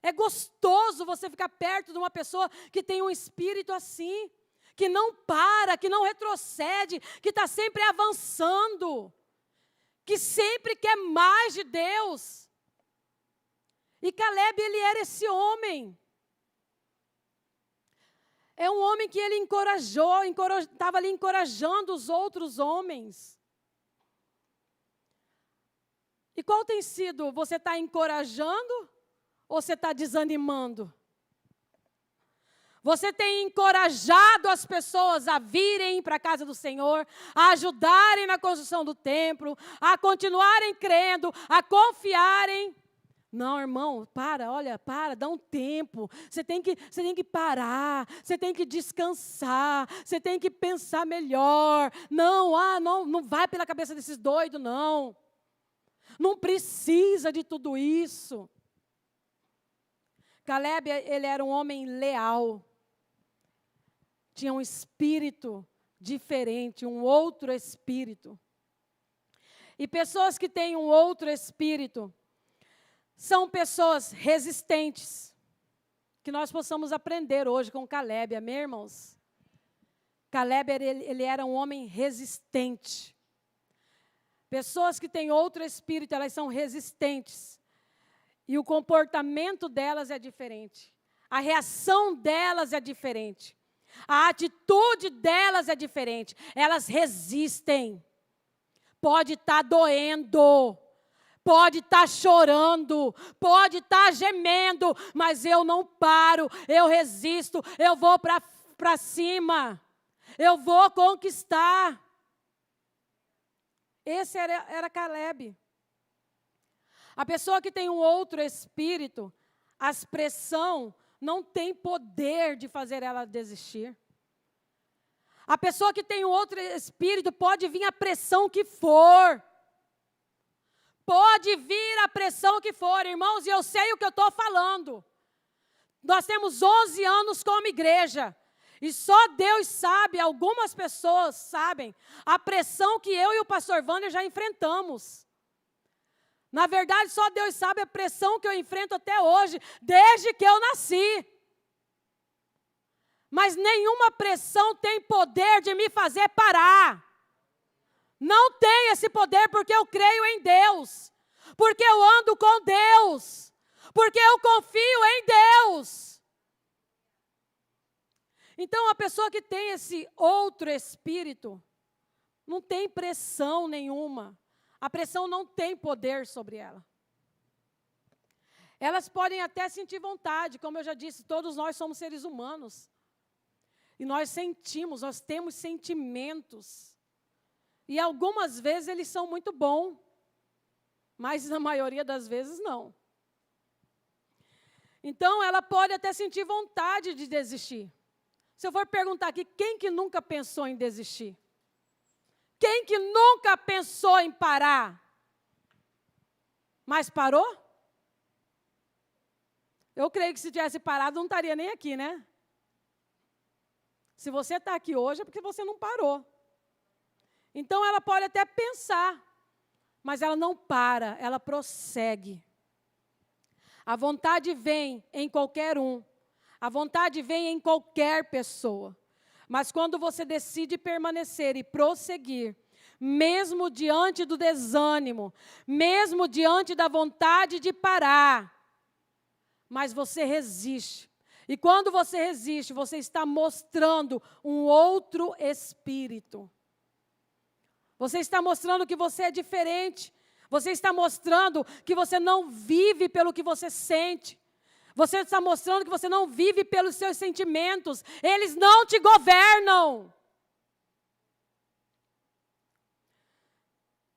S1: É gostoso você ficar perto de uma pessoa que tem um espírito assim, que não para, que não retrocede, que está sempre avançando, que sempre quer mais de Deus. E Caleb, ele era esse homem. É um homem que ele encorajou, estava ali encorajando os outros homens. E qual tem sido? Você está encorajando ou você está desanimando? Você tem encorajado as pessoas a virem para a casa do Senhor, a ajudarem na construção do templo, a continuarem crendo, a confiarem? Não, irmão, para, dá um tempo. Você tem que parar, você tem que descansar, você tem que pensar melhor. Não vai pela cabeça desses doidos, não. Não precisa de tudo isso. Caleb, ele era um homem leal. Tinha um espírito diferente, um outro espírito. E pessoas que têm um outro espírito são pessoas resistentes. Que nós possamos aprender hoje com Caleb, amém, irmãos? Caleb, ele era um homem resistente. Pessoas que têm outro espírito, elas são resistentes. E o comportamento delas é diferente. A reação delas é diferente. A atitude delas é diferente. Elas resistem. Pode estar doendo. Pode estar chorando. Pode estar gemendo. Mas eu não paro. Eu resisto. Eu vou para cima. Eu vou conquistar. Esse era Caleb. A pessoa que tem um outro espírito, a pressão não tem poder de fazer ela desistir. A pessoa que tem um outro espírito, pode vir a pressão que for. Pode vir a pressão que for, irmãos, e eu sei o que eu estou falando. Nós temos 11 anos como igreja. E só Deus sabe, algumas pessoas sabem, a pressão que eu e o pastor Wander já enfrentamos. Na verdade, só Deus sabe a pressão que eu enfrento até hoje, desde que eu nasci. Mas nenhuma pressão tem poder de me fazer parar. Não tem esse poder porque eu creio em Deus. Porque eu ando com Deus. Porque eu confio em Deus. Então, a pessoa que tem esse outro espírito, não tem pressão nenhuma. A pressão não tem poder sobre ela. Elas podem até sentir vontade, como eu já disse, todos nós somos seres humanos. E nós sentimos, nós temos sentimentos. E algumas vezes eles são muito bons, mas na maioria das vezes não. Então, ela pode até sentir vontade de desistir. Se eu for perguntar aqui, quem que nunca pensou em desistir? Quem que nunca pensou em parar? Mas parou? Eu creio que se tivesse parado, não estaria nem aqui, né? Se você está aqui hoje, é porque você não parou. Então, ela pode até pensar, mas ela não para, ela prossegue. A vontade vem em qualquer um. A vontade vem em qualquer pessoa. Mas quando você decide permanecer e prosseguir, mesmo diante do desânimo, mesmo diante da vontade de parar, mas você resiste. E quando você resiste, você está mostrando um outro espírito. Você está mostrando que você é diferente. Você está mostrando que você não vive pelo que você sente. Você está mostrando que você não vive pelos seus sentimentos. Eles não te governam.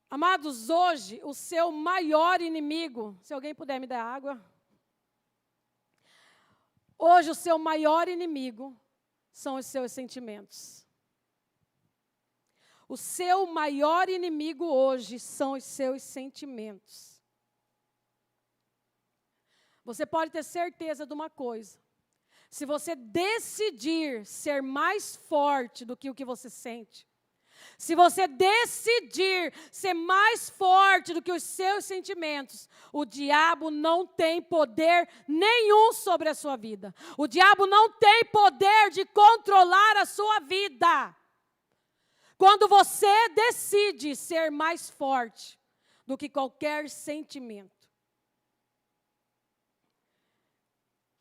S1: Amados, hoje, o seu maior inimigo, se alguém puder me dar água. Hoje, o seu maior inimigo são os seus sentimentos. O seu maior inimigo hoje são os seus sentimentos. Você pode ter certeza de uma coisa. Se você decidir ser mais forte do que o que você sente, se você decidir ser mais forte do que os seus sentimentos, o diabo não tem poder nenhum sobre a sua vida. O diabo não tem poder de controlar a sua vida. Quando você decide ser mais forte do que qualquer sentimento.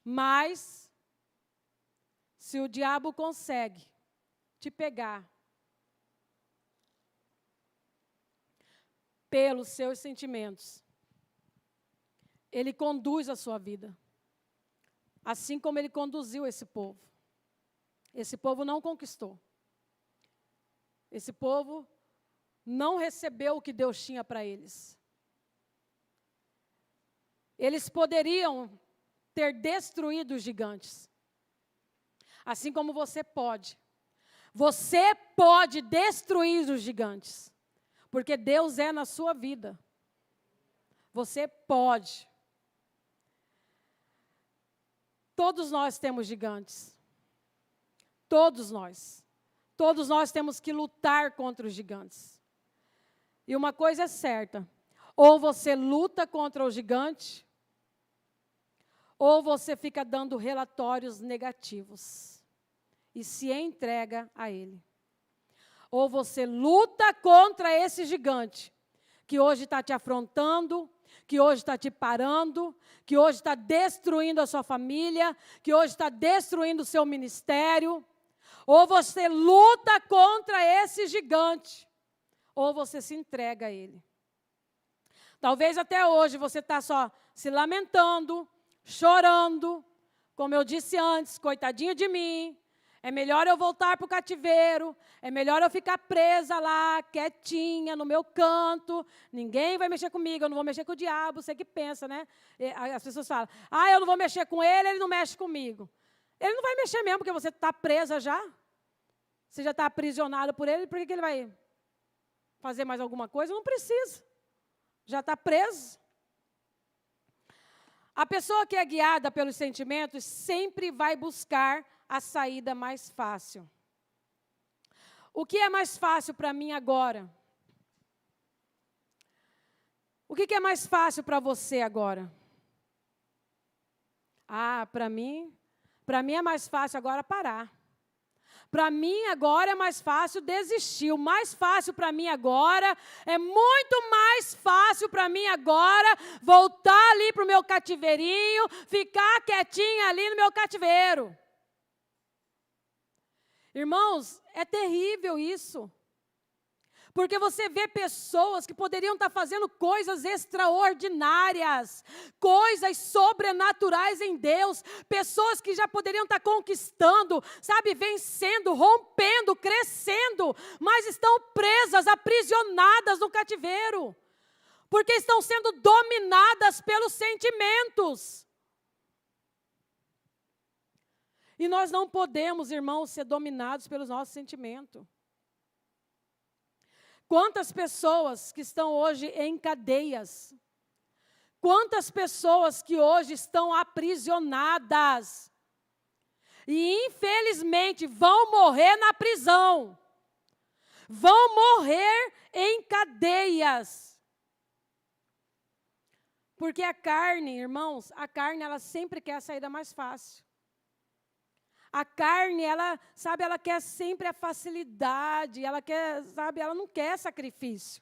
S1: Mas, se o diabo consegue te pegar pelos seus sentimentos, ele conduz a sua vida. Assim como ele conduziu esse povo. Esse povo não conquistou. Esse povo não recebeu o que Deus tinha para eles. Eles poderiam ter destruído os gigantes. Assim como você pode. Você pode destruir os gigantes. Porque Deus é na sua vida. Você pode. Todos nós temos gigantes. Todos nós. Todos nós temos que lutar contra os gigantes. E uma coisa é certa. Ou você luta contra o gigante, ou você fica dando relatórios negativos e se entrega a ele. Ou você luta contra esse gigante, que hoje está te afrontando, que hoje está te parando, que hoje está destruindo a sua família, que hoje está destruindo o seu ministério. Ou você luta contra esse gigante, ou você se entrega a ele. Talvez até hoje você está só se lamentando, chorando, como eu disse antes, coitadinho de mim, é melhor eu voltar para o cativeiro, é melhor eu ficar presa lá, quietinha, no meu canto, ninguém vai mexer comigo, eu não vou mexer com o diabo, você que pensa, né? As pessoas falam, eu não vou mexer com ele, ele não mexe comigo. Ele não vai mexer mesmo, porque você está presa já, você já está aprisionado por ele, por que ele vai fazer mais alguma coisa? Não precisa. já está preso. A pessoa que é guiada pelos sentimentos sempre vai buscar a saída mais fácil. O que é mais fácil para mim agora? O que é mais fácil para você agora? Para mim é mais fácil agora parar. Para mim agora é mais fácil desistir. O mais fácil para mim agora, é muito mais fácil para mim agora voltar ali para o meu cativeirinho, ficar quietinha ali no meu cativeiro. Irmãos, é terrível isso. Porque você vê pessoas que poderiam estar fazendo coisas extraordinárias, coisas sobrenaturais em Deus, pessoas que já poderiam estar conquistando, sabe, vencendo, rompendo, crescendo, mas estão presas, aprisionadas no cativeiro, porque estão sendo dominadas pelos sentimentos. E nós não podemos, irmãos, ser dominados pelos nossos sentimentos. Quantas pessoas que estão hoje em cadeias, quantas pessoas que hoje estão aprisionadas, e infelizmente vão morrer na prisão, vão morrer em cadeias. Porque a carne, irmãos, a carne ela sempre quer a saída mais fácil. A carne, ela quer sempre a facilidade, ela não quer sacrifício.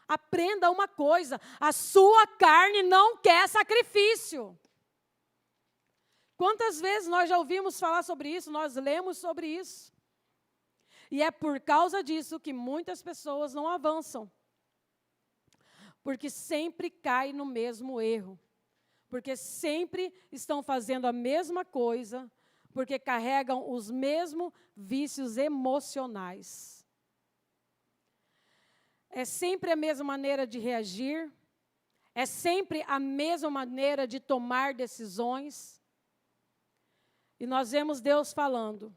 S1: Aprenda uma coisa, a sua carne não quer sacrifício. Quantas vezes nós já ouvimos falar sobre isso, nós lemos sobre isso. E é por causa disso que muitas pessoas não avançam. Porque sempre caem no mesmo erro. Porque sempre estão fazendo a mesma coisa, porque carregam os mesmos vícios emocionais. É sempre a mesma maneira de reagir, é sempre a mesma maneira de tomar decisões. E nós vemos Deus falando,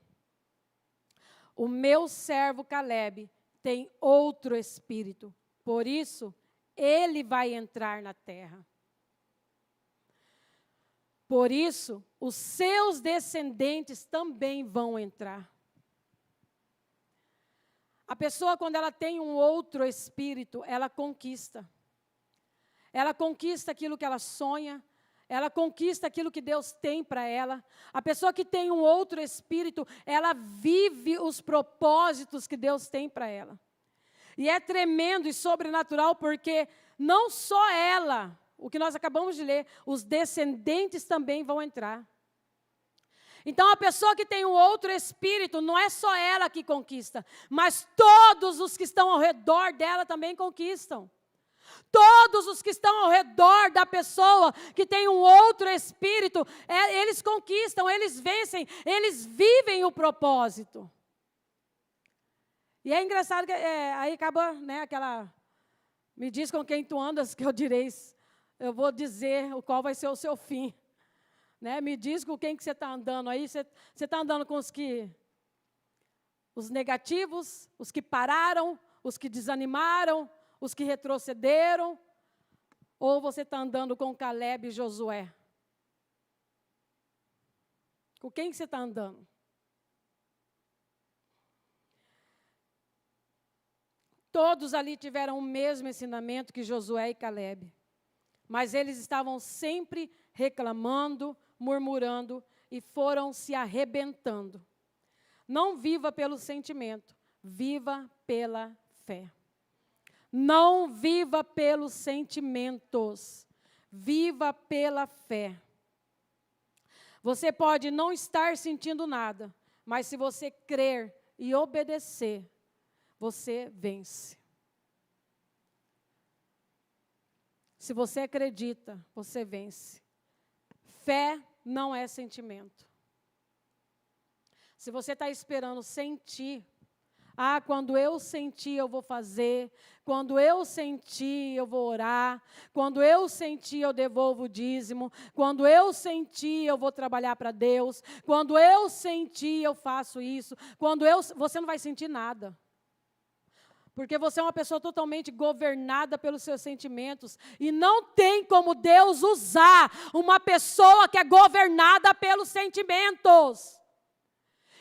S1: o meu servo Caleb tem outro espírito, por isso ele vai entrar na terra. Por isso, os seus descendentes também vão entrar. A pessoa, quando ela tem um outro espírito, ela conquista. Ela conquista aquilo que ela sonha, ela conquista aquilo que Deus tem para ela. A pessoa que tem um outro espírito, ela vive os propósitos que Deus tem para ela. E é tremendo e sobrenatural, porque não só ela, o que nós acabamos de ler, os descendentes também vão entrar. Então, a pessoa que tem um outro espírito, não é só ela que conquista, mas todos os que estão ao redor dela também conquistam. Todos os que estão ao redor da pessoa que tem um outro espírito, eles conquistam, eles vencem, eles vivem o propósito. E é engraçado que aí acaba, aquela, me diz com quem tu andas, que eu direis. Eu vou dizer o qual vai ser o seu fim. Me diz com quem que você está andando aí. Você está andando com os negativos, os que pararam, os que desanimaram, os que retrocederam? Ou você está andando com Caleb e Josué? Com quem que você está andando? Todos ali tiveram o mesmo ensinamento que Josué e Caleb. Mas eles estavam sempre reclamando, murmurando e foram se arrebentando. Não viva pelo sentimento, viva pela fé. Não viva pelos sentimentos, viva pela fé. Você pode não estar sentindo nada, mas se você crer e obedecer, você vence. Se você acredita, você vence. Fé não é sentimento. Se você está esperando sentir, quando eu sentir eu vou fazer, quando eu sentir eu vou orar, quando eu sentir eu devolvo o dízimo, quando eu sentir eu vou trabalhar para Deus, quando eu sentir eu faço isso, você não vai sentir nada. Porque você é uma pessoa totalmente governada pelos seus sentimentos. E não tem como Deus usar uma pessoa que é governada pelos sentimentos.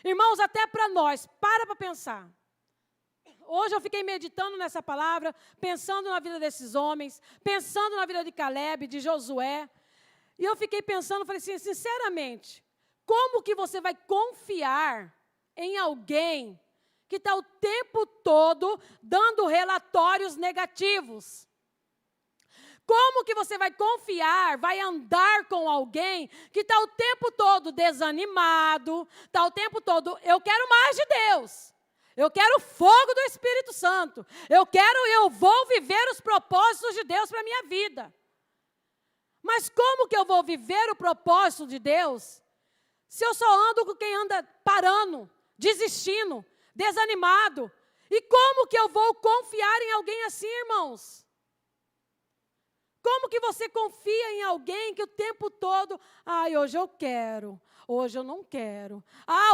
S1: Irmãos, até para nós, para pensar. Hoje eu fiquei meditando nessa palavra, pensando na vida desses homens, pensando na vida de Caleb, de Josué. E eu fiquei pensando, falei assim, sinceramente, como que você vai confiar em alguém que está o tempo todo dando relatórios negativos? Como que você vai confiar, vai andar com alguém que está o tempo todo desanimado, está o tempo todo, eu quero mais de Deus, eu quero o fogo do Espírito Santo, eu vou viver os propósitos de Deus para a minha vida. Mas como que eu vou viver o propósito de Deus se eu só ando com quem anda parando, desistindo, desanimado? E como que eu vou confiar em alguém assim, irmãos? Como que você confia em alguém que o tempo todo, hoje eu quero, hoje eu não quero,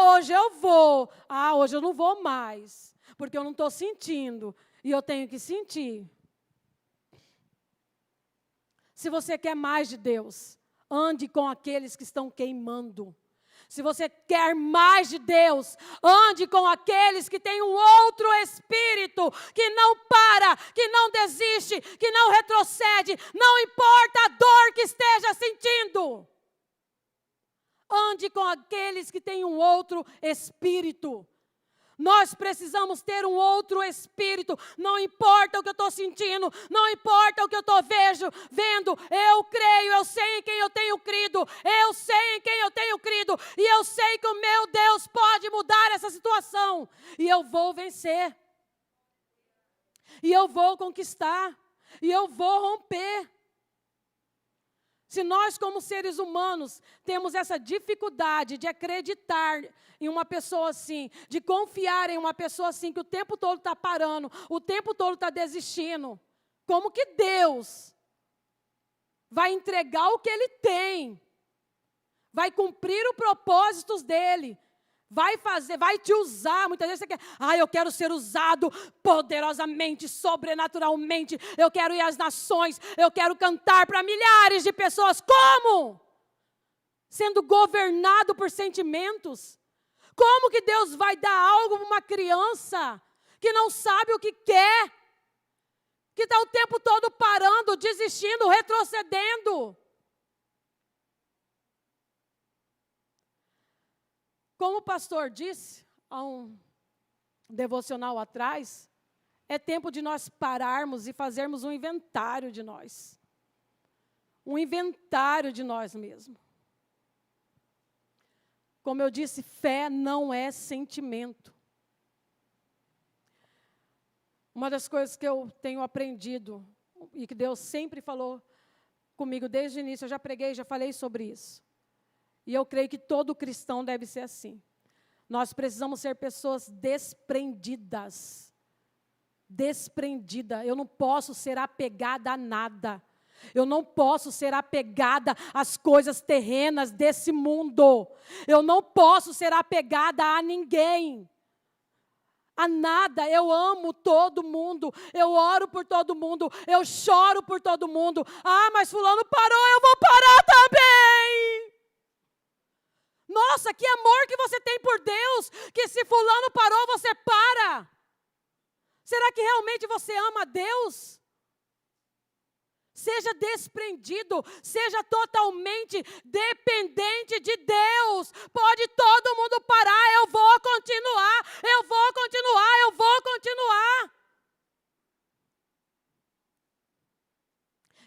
S1: hoje eu vou, hoje eu não vou mais, porque eu não estou sentindo, e eu tenho que sentir. Se você quer mais de Deus, ande com aqueles que estão queimando. Se você quer mais de Deus, ande com aqueles que têm um outro espírito, que não para, que não desiste, que não retrocede, não importa a dor que esteja sentindo. Ande com aqueles que têm um outro espírito. Nós precisamos ter um outro espírito, não importa o que eu estou sentindo, não importa o que eu estou vendo, eu creio, eu sei em quem eu tenho crido, eu sei em quem eu tenho crido, e eu sei que o meu Deus pode mudar essa situação, e eu vou vencer, e eu vou conquistar, e eu vou romper. Se nós, como seres humanos, temos essa dificuldade de acreditar em uma pessoa assim, de confiar em uma pessoa assim, que o tempo todo está parando, o tempo todo está desistindo, como que Deus vai entregar o que Ele tem, vai cumprir os propósitos dEle, vai te usar? Muitas vezes você quer, eu quero ser usado poderosamente, sobrenaturalmente, eu quero ir às nações, eu quero cantar para milhares de pessoas. Como? Sendo governado por sentimentos. Como que Deus vai dar algo para uma criança que não sabe o que quer, que está o tempo todo parando, desistindo, retrocedendo? Como o pastor disse, há um devocional atrás, é tempo de nós pararmos e fazermos um inventário de nós. Um inventário de nós mesmos. Como eu disse, fé não é sentimento. Uma das coisas que eu tenho aprendido, e que Deus sempre falou comigo desde o início, eu já preguei, já falei sobre isso. E eu creio que todo cristão deve ser assim. Nós precisamos ser pessoas desprendidas. Desprendida. Eu não posso ser apegada a nada. Eu não posso ser apegada às coisas terrenas desse mundo. Eu não posso ser apegada a ninguém. A nada. Eu amo todo mundo. Eu oro por todo mundo. Eu choro por todo mundo. Mas fulano parou, eu vou parar também. Nossa, que amor que você tem por Deus, que se fulano parou, você para. Será que realmente você ama a Deus? Seja desprendido, seja totalmente dependente de Deus. Pode todo mundo parar, eu vou continuar, eu vou continuar, eu vou continuar.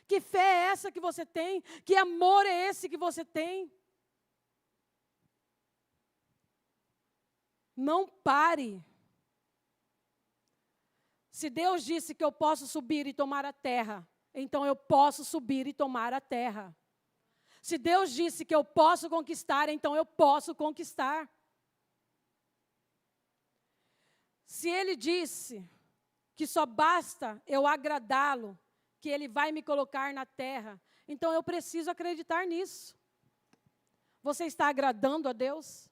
S1: Que fé é essa que você tem? Que amor é esse que você tem? Não pare. Se Deus disse que eu posso subir e tomar a terra, então eu posso subir e tomar a terra. Se Deus disse que eu posso conquistar, então eu posso conquistar. Se Ele disse que só basta eu agradá-lo, que Ele vai me colocar na terra, então eu preciso acreditar nisso. Você está agradando a Deus?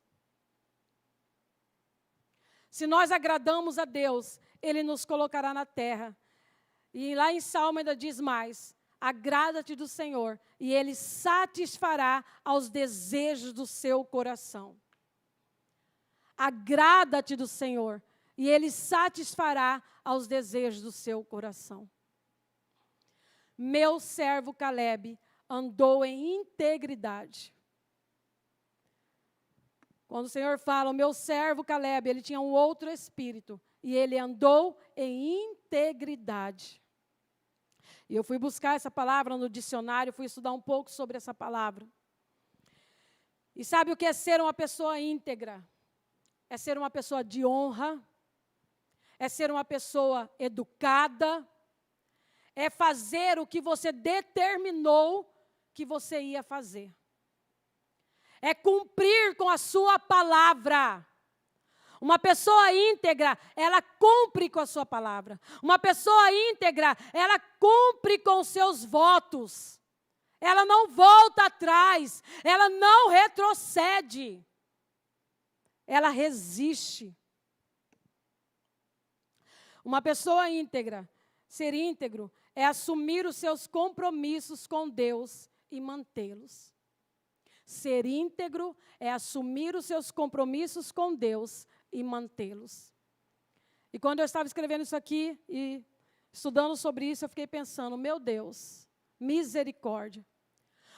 S1: Se nós agradamos a Deus, Ele nos colocará na terra. E lá em Salmo ainda diz mais: agrada-te do Senhor, e Ele satisfará aos desejos do seu coração. Agrada-te do Senhor, e Ele satisfará aos desejos do seu coração. Meu servo Calebe andou em integridade. Quando o Senhor fala, o meu servo Calebe, ele tinha um outro espírito, e ele andou em integridade. E eu fui buscar essa palavra no dicionário, fui estudar um pouco sobre essa palavra. E sabe o que é ser uma pessoa íntegra? É ser uma pessoa de honra, é ser uma pessoa educada, é fazer o que você determinou que você ia fazer. É cumprir com a sua palavra. Uma pessoa íntegra, ela cumpre com a sua palavra. Uma pessoa íntegra, ela cumpre com os seus votos. Ela não volta atrás, ela não retrocede. Ela resiste. Uma pessoa íntegra, ser íntegro, é assumir os seus compromissos com Deus e mantê-los. Ser íntegro é assumir os seus compromissos com Deus e mantê-los. E quando eu estava escrevendo isso aqui e estudando sobre isso, eu fiquei pensando, meu Deus, misericórdia.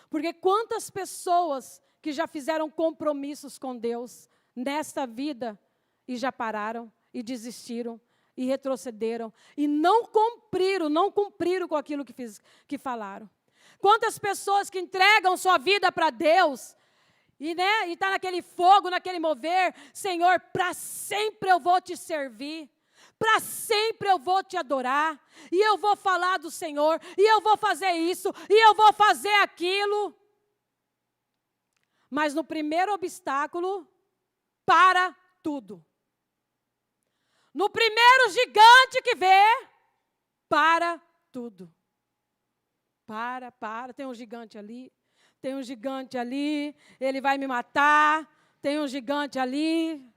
S1: Porque quantas pessoas que já fizeram compromissos com Deus nesta vida e já pararam e desistiram e retrocederam e não cumpriram com aquilo que falaram. Quantas pessoas que entregam sua vida para Deus e está naquele fogo, naquele mover, Senhor, para sempre eu vou te servir, para sempre eu vou te adorar, e eu vou falar do Senhor, e eu vou fazer isso, e eu vou fazer aquilo. Mas no primeiro obstáculo, para tudo. No primeiro gigante que vê, para tudo. Para, tem um gigante ali, tem um gigante ali, ele vai me matar, tem um gigante ali.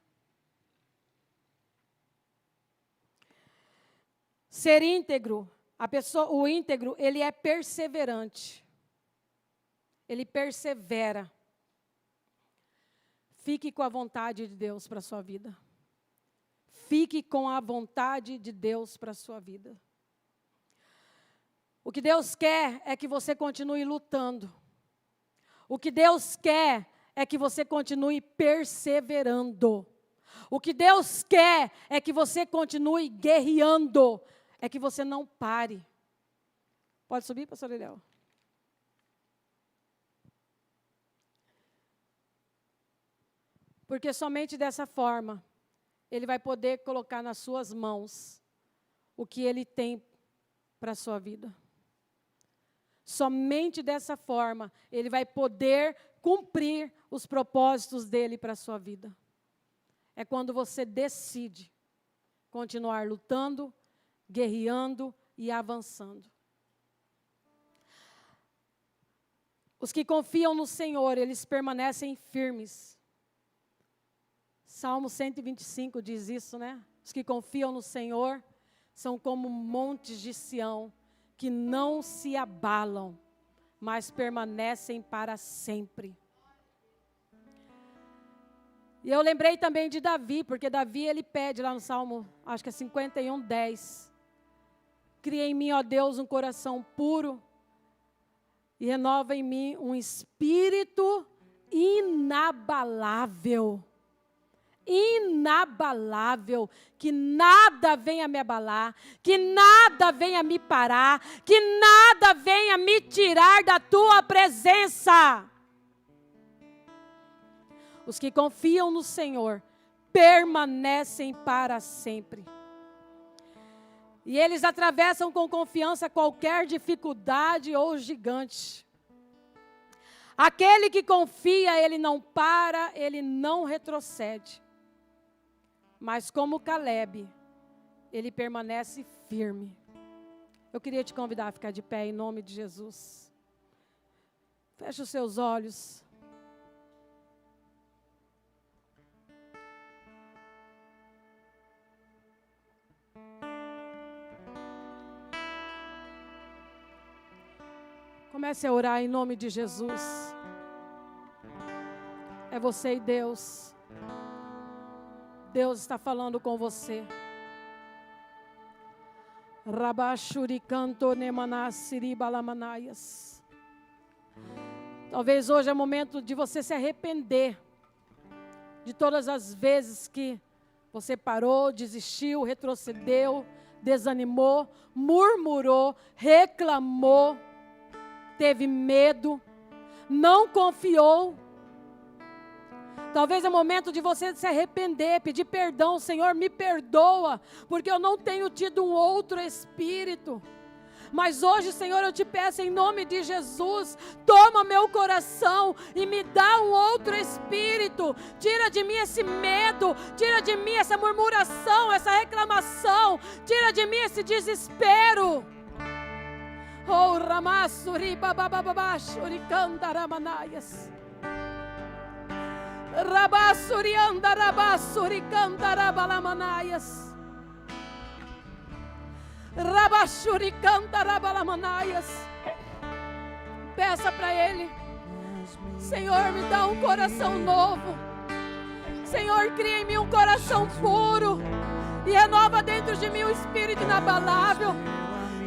S1: Ser íntegro, o íntegro, ele é perseverante. Ele persevera. Fique com a vontade de Deus para a sua vida. Fique com a vontade de Deus para a sua vida. O que Deus quer é que você continue lutando. O que Deus quer é que você continue perseverando. O que Deus quer é que você continue guerreando. É que você não pare. Pode subir, pastor Eliel? Porque somente dessa forma, Ele vai poder colocar nas suas mãos o que Ele tem para a sua vida. Somente dessa forma, Ele vai poder cumprir os propósitos dEle para a sua vida. É quando você decide continuar lutando, guerreando e avançando. Os que confiam no Senhor, eles permanecem firmes. Salmo 125 diz isso, né? Os que confiam no Senhor são como montes de Sião, que não se abalam, mas permanecem para sempre. E eu lembrei também de Davi, porque Davi, ele pede lá no Salmo, acho que é 51:10. Cria em mim, ó Deus, um coração puro e renova em mim um espírito inabalável. Inabalável, que nada venha me abalar, que nada venha me parar, que nada venha me tirar da tua presença. Os que confiam no Senhor permanecem para sempre. E eles atravessam com confiança qualquer dificuldade ou gigante. Aquele que confia, ele não para, ele não retrocede. Mas como Calebe, ele permanece firme. Eu queria te convidar a ficar de pé em nome de Jesus. Feche os seus olhos. Comece a orar em nome de Jesus. É você e Deus. Deus está falando com você. Rabashurikanto nemanassiri balamanaias. Talvez hoje é momento de você se arrepender de todas as vezes que você parou, desistiu, retrocedeu, desanimou, murmurou, reclamou, teve medo, não confiou. Talvez é momento de você se arrepender, pedir perdão. Senhor, me perdoa, porque eu não tenho tido um outro espírito. Mas hoje, Senhor, eu te peço em nome de Jesus, toma meu coração e me dá um outro espírito. Tira de mim esse medo, tira de mim essa murmuração, essa reclamação, tira de mim esse desespero. Oh, Ramassuri babababashuri cantaramanaias. Rabassuri andarabassuri cantarabalamanaias. Rabashuri cantarabalamanaias. Peça para Ele: Senhor, me dá um coração novo. Senhor, cria em mim um coração puro e renova dentro de mim um espírito inabalável.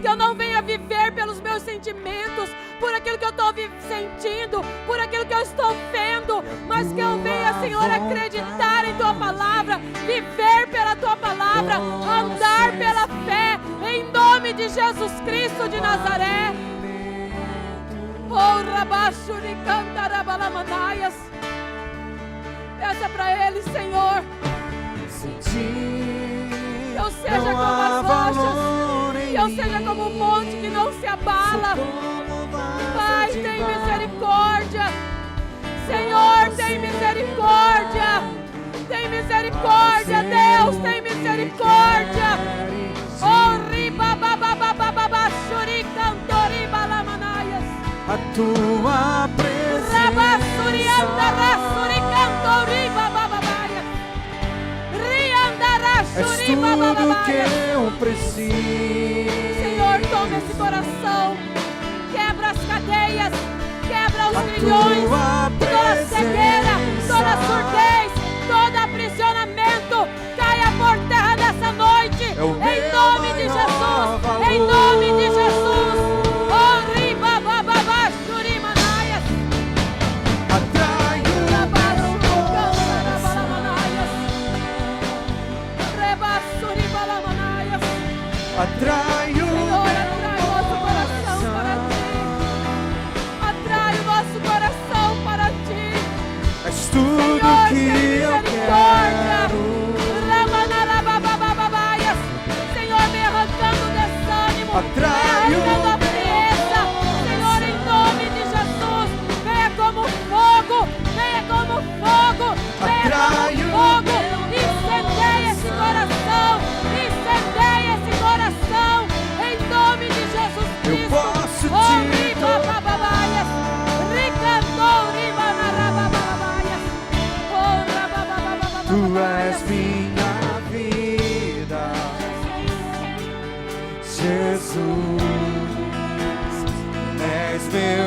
S1: Que eu não venha viver pelos meus sentimentos, por aquilo que eu estou sentindo, por aquilo que eu estou vendo, mas que eu venha, Senhor, acreditar em Tua Palavra, viver pela Tua Palavra, andar pela fé, em nome de Jesus Cristo de Nazaré. Oh, Rabashuri cantarabalamanaias. Peça para Ele, Senhor, que eu seja como as rochas, que eu seja como um monte que não se abala. Pai, tem misericórdia. Senhor, tem misericórdia. Tem misericórdia, Deus, tem misericórdia. Oh, riba babababababa, shuri cantori balamanaias.
S2: A tua presença.
S1: Rabassuri andarasuri cantori babababaias.
S2: És tudo que eu preciso.
S1: Senhor, toma esse coração, quebra as cadeias, quebra os grilhões, toda a cegueira, toda a surdez, todo aprisionamento, caia por terra nessa noite, em nome de Jesus, em nome de Jesus. Oh, riba bababá, shuri manaias.
S2: Atrai
S1: Senhor, atrai o nosso coração para Ti. Atrai o nosso coração para Ti.
S2: És tudo
S1: Senhor,
S2: que
S1: tem
S2: eu
S1: misericórdia.
S2: quero.
S1: Ramanarababababaias. Senhor, me arrancando o desânimo, me
S2: Atrai
S1: arrancando a frieza. Senhor, em nome de Jesus, venha como fogo, venha como fogo, venha como fogo. Incendeia esse coração, incendeia esse coração, em nome de Jesus Cristo.
S2: Eu posso
S1: Oh,
S2: te
S1: riba bababaias, ricantou, riba narabababaias. Oh, rabababababaias.
S2: Tu és minha vida, Jesus. És meu